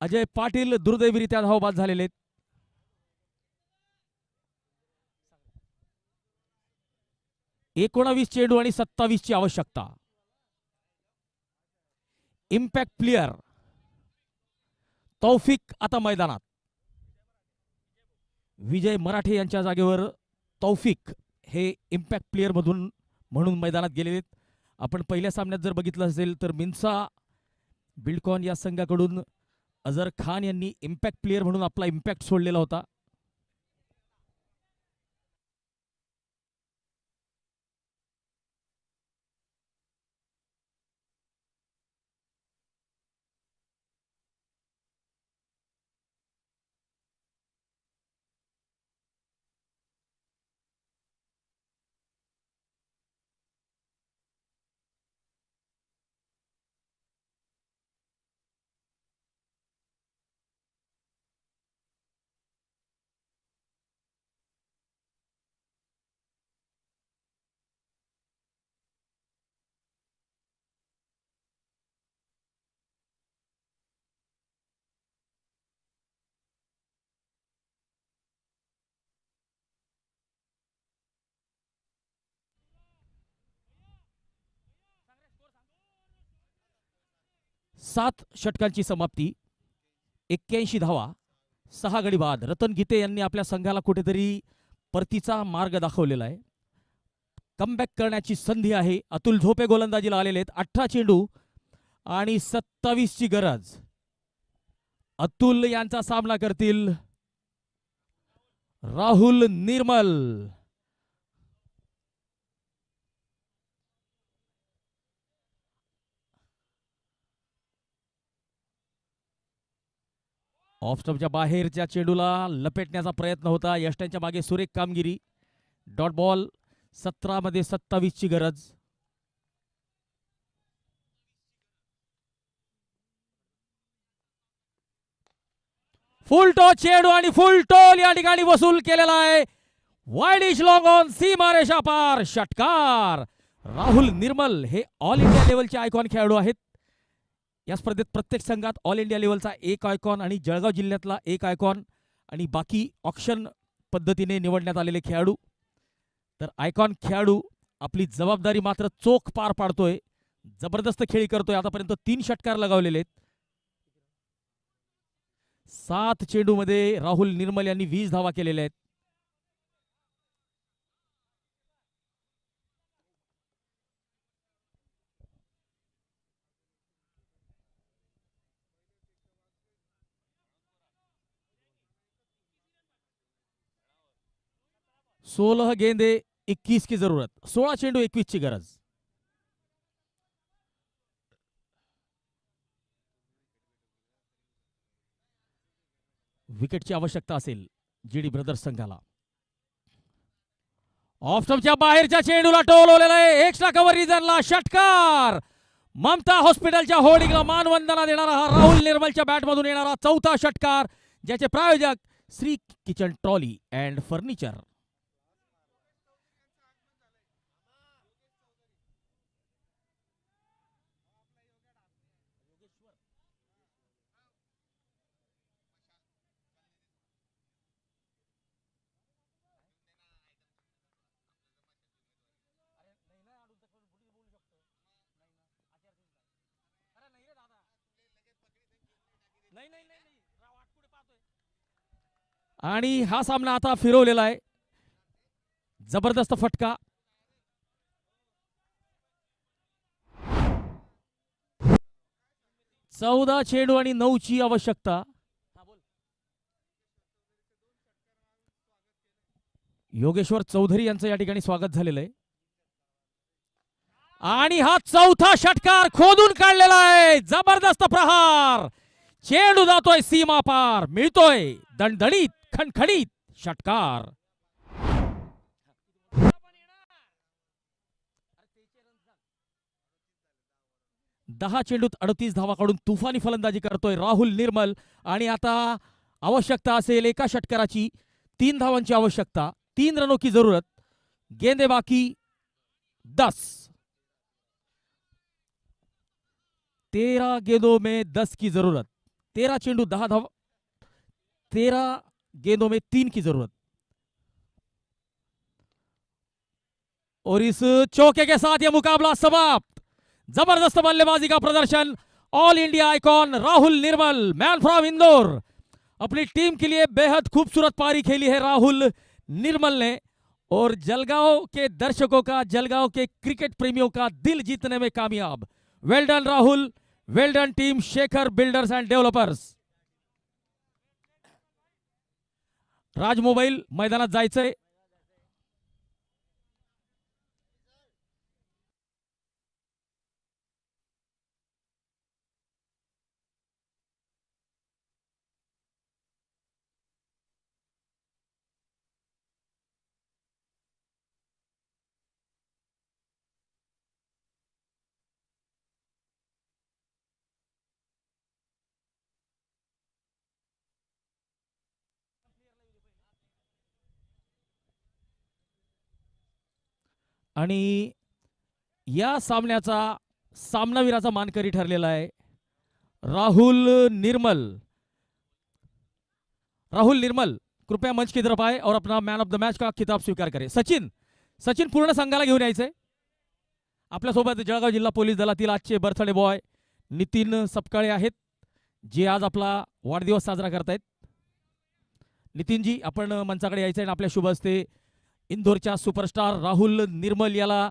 Speaker 1: अजय पाटील दुर्दैवीरित्या धावबाद झालेले. 19 चेंडू आणि 27 ची आवश्यकता. इम्पॅक्ट प्लेयर तौफिक आता मैदानात. विजय मराठे यांच्या जागेवर तौफिक हे इम्पॅक्ट प्लेयर म्हणून मैदानात गेलेले. आपण पहिल्या सामन्यात जर बघितलं असेल तर मिन्सा बिल्डकॉन या संघाकडून अझर खान यांनी इम्पॅक्ट प्लेयर म्हणून आपला इम्पॅक्ट सोडलेला होता. सात षटकांची समाप्ती. 81 धावा, 6 गडी बाद. रतन गीते यांनी आपल्या संघाला कुठेतरी परतीचा मार्ग दाखवलेला आहे. कमबॅक करण्याची संधी आहे. अतुल झोपे गोलंदाजीला आलेले आहेत. 18 चेंडू आणि 27 ची गरज. अतुल यांचा सामना करतील राहुल निर्मल. ऑफ स्टंपच्या बाहेरच्या चेंडूला लपेटण्याचा प्रयत्न होता. यष्ट्यांच्या मागे सुरेख कामगिरी. Dot ball. 17 मध्ये 27 ची गरज. फुल टॉस चेंडू आणि फुल टोल या ठिकाणी वसूल केलेला आहे. वाईडिश लॉंग ऑन सीमारेषा पार. षटकार. राहुल निर्मल हे ऑल इंडिया लेवलचे आयकॉन खेळाडू आहेत. या स्पर्धेत प्रत्येक संघात ऑल इंडिया लेवलचा एक आयकॉन आणि जळगाव जिल्ह्यातला एक आयकॉन आणि बाकी ऑक्शन पद्धतीने निवडण्यात आलेले खेळाडू. तर आयकॉन खेळाडू आपली जबाबदारी मात्र चोख पार पाडतोय. जबरदस्त खेळी करतोय. आतापर्यंत 3 षटकार लगावलेले आहेत. 7 चेंडूमध्ये राहुल निर्मल यांनी 20 धावा केलेल्या आहेत. सोलह गेंदे 21 की जरूरत. 16 चेंडू 21 ची गरज. विकेटची आवश्यकता असेल जीडी ब्रदर्स संघाला. ऑफ स्टंपच्या बाहेरच्या चेंडूला टोलवलेला आहे. एक्स्ट्रा कव्हर रिझनला षटकार. ममता हॉस्पिटलच्या होर्डिंगला मानवंदना देणारा हा राहुल निर्मलच्या बॅटमधून येणारा 4था षटकार, ज्याचे प्रायोजक Shri kitchen trolley and furniture. आणि हा सामना आता फिरवलेला आहे. जबरदस्त फटका. चौदा चेंडू आणि 9 ची आवश्यकता. योगेश्वर चौधरी यांचं या ठिकाणी स्वागत झालेलं आहे. आणि हा 4था षटकार खोदून काढलेला आहे. जबरदस्त प्रहार. चेंडू जातोय सीमा पार. मिळतोय दणदणीत खणखणीत षटकार. 10 चेंडूत 38 धावा काढून तुफानी फलंदाजी करतोय राहुल निर्मल. आणि आता आवश्यकता असेल एका षटकाराची, 3 धावांची आवश्यकता, 3 रनों की जरूरत. गेंदे बाकी 10. 13 गेंदों में 10 की जरूरत. 13 चेंडू 10 धावा, 13 गेंदों में 3 की जरूरत. और इस चौके के साथ यह मुकाबला समाप्त. जबरदस्त बल्लेबाजी का प्रदर्शन. All India icon Rahul Nirmal, man from Indore, अपनी टीम के लिए बेहद खूबसूरत पारी खेली है राहुल निर्मल ने. और जलगांव के दर्शकों का, जलगांव के क्रिकेट प्रेमियों का दिल जीतने में कामयाब. Well done Rahul, well done team Shekhar builders and developers. Raj mobile मैदानात जायचंय. आणि या सामन्याचा सामनावीराचा मानकरी ठरलेला आहे राहुल निर्मल. राहुल निर्मल, कृपया मंच की तरफ आए और अपना मैन ऑफ द मैच का खिताब स्वीकार करें. सचिन, सचिन पूर्ण संघाला घेऊन यायचंय. आपल्यासोबत जळगाव जिल्हा पोलीस दलातील आजचे बर्थडे बॉय नितीन सपकाळे आहेत, जे आज आपला वाढदिवस साजरा करतायत. नितीनजी, आपण मंचाकडे यायचंय आणि आपल्या शुभ हस्ते इंदोरच्या सुपरस्टार राहुल निर्मल याला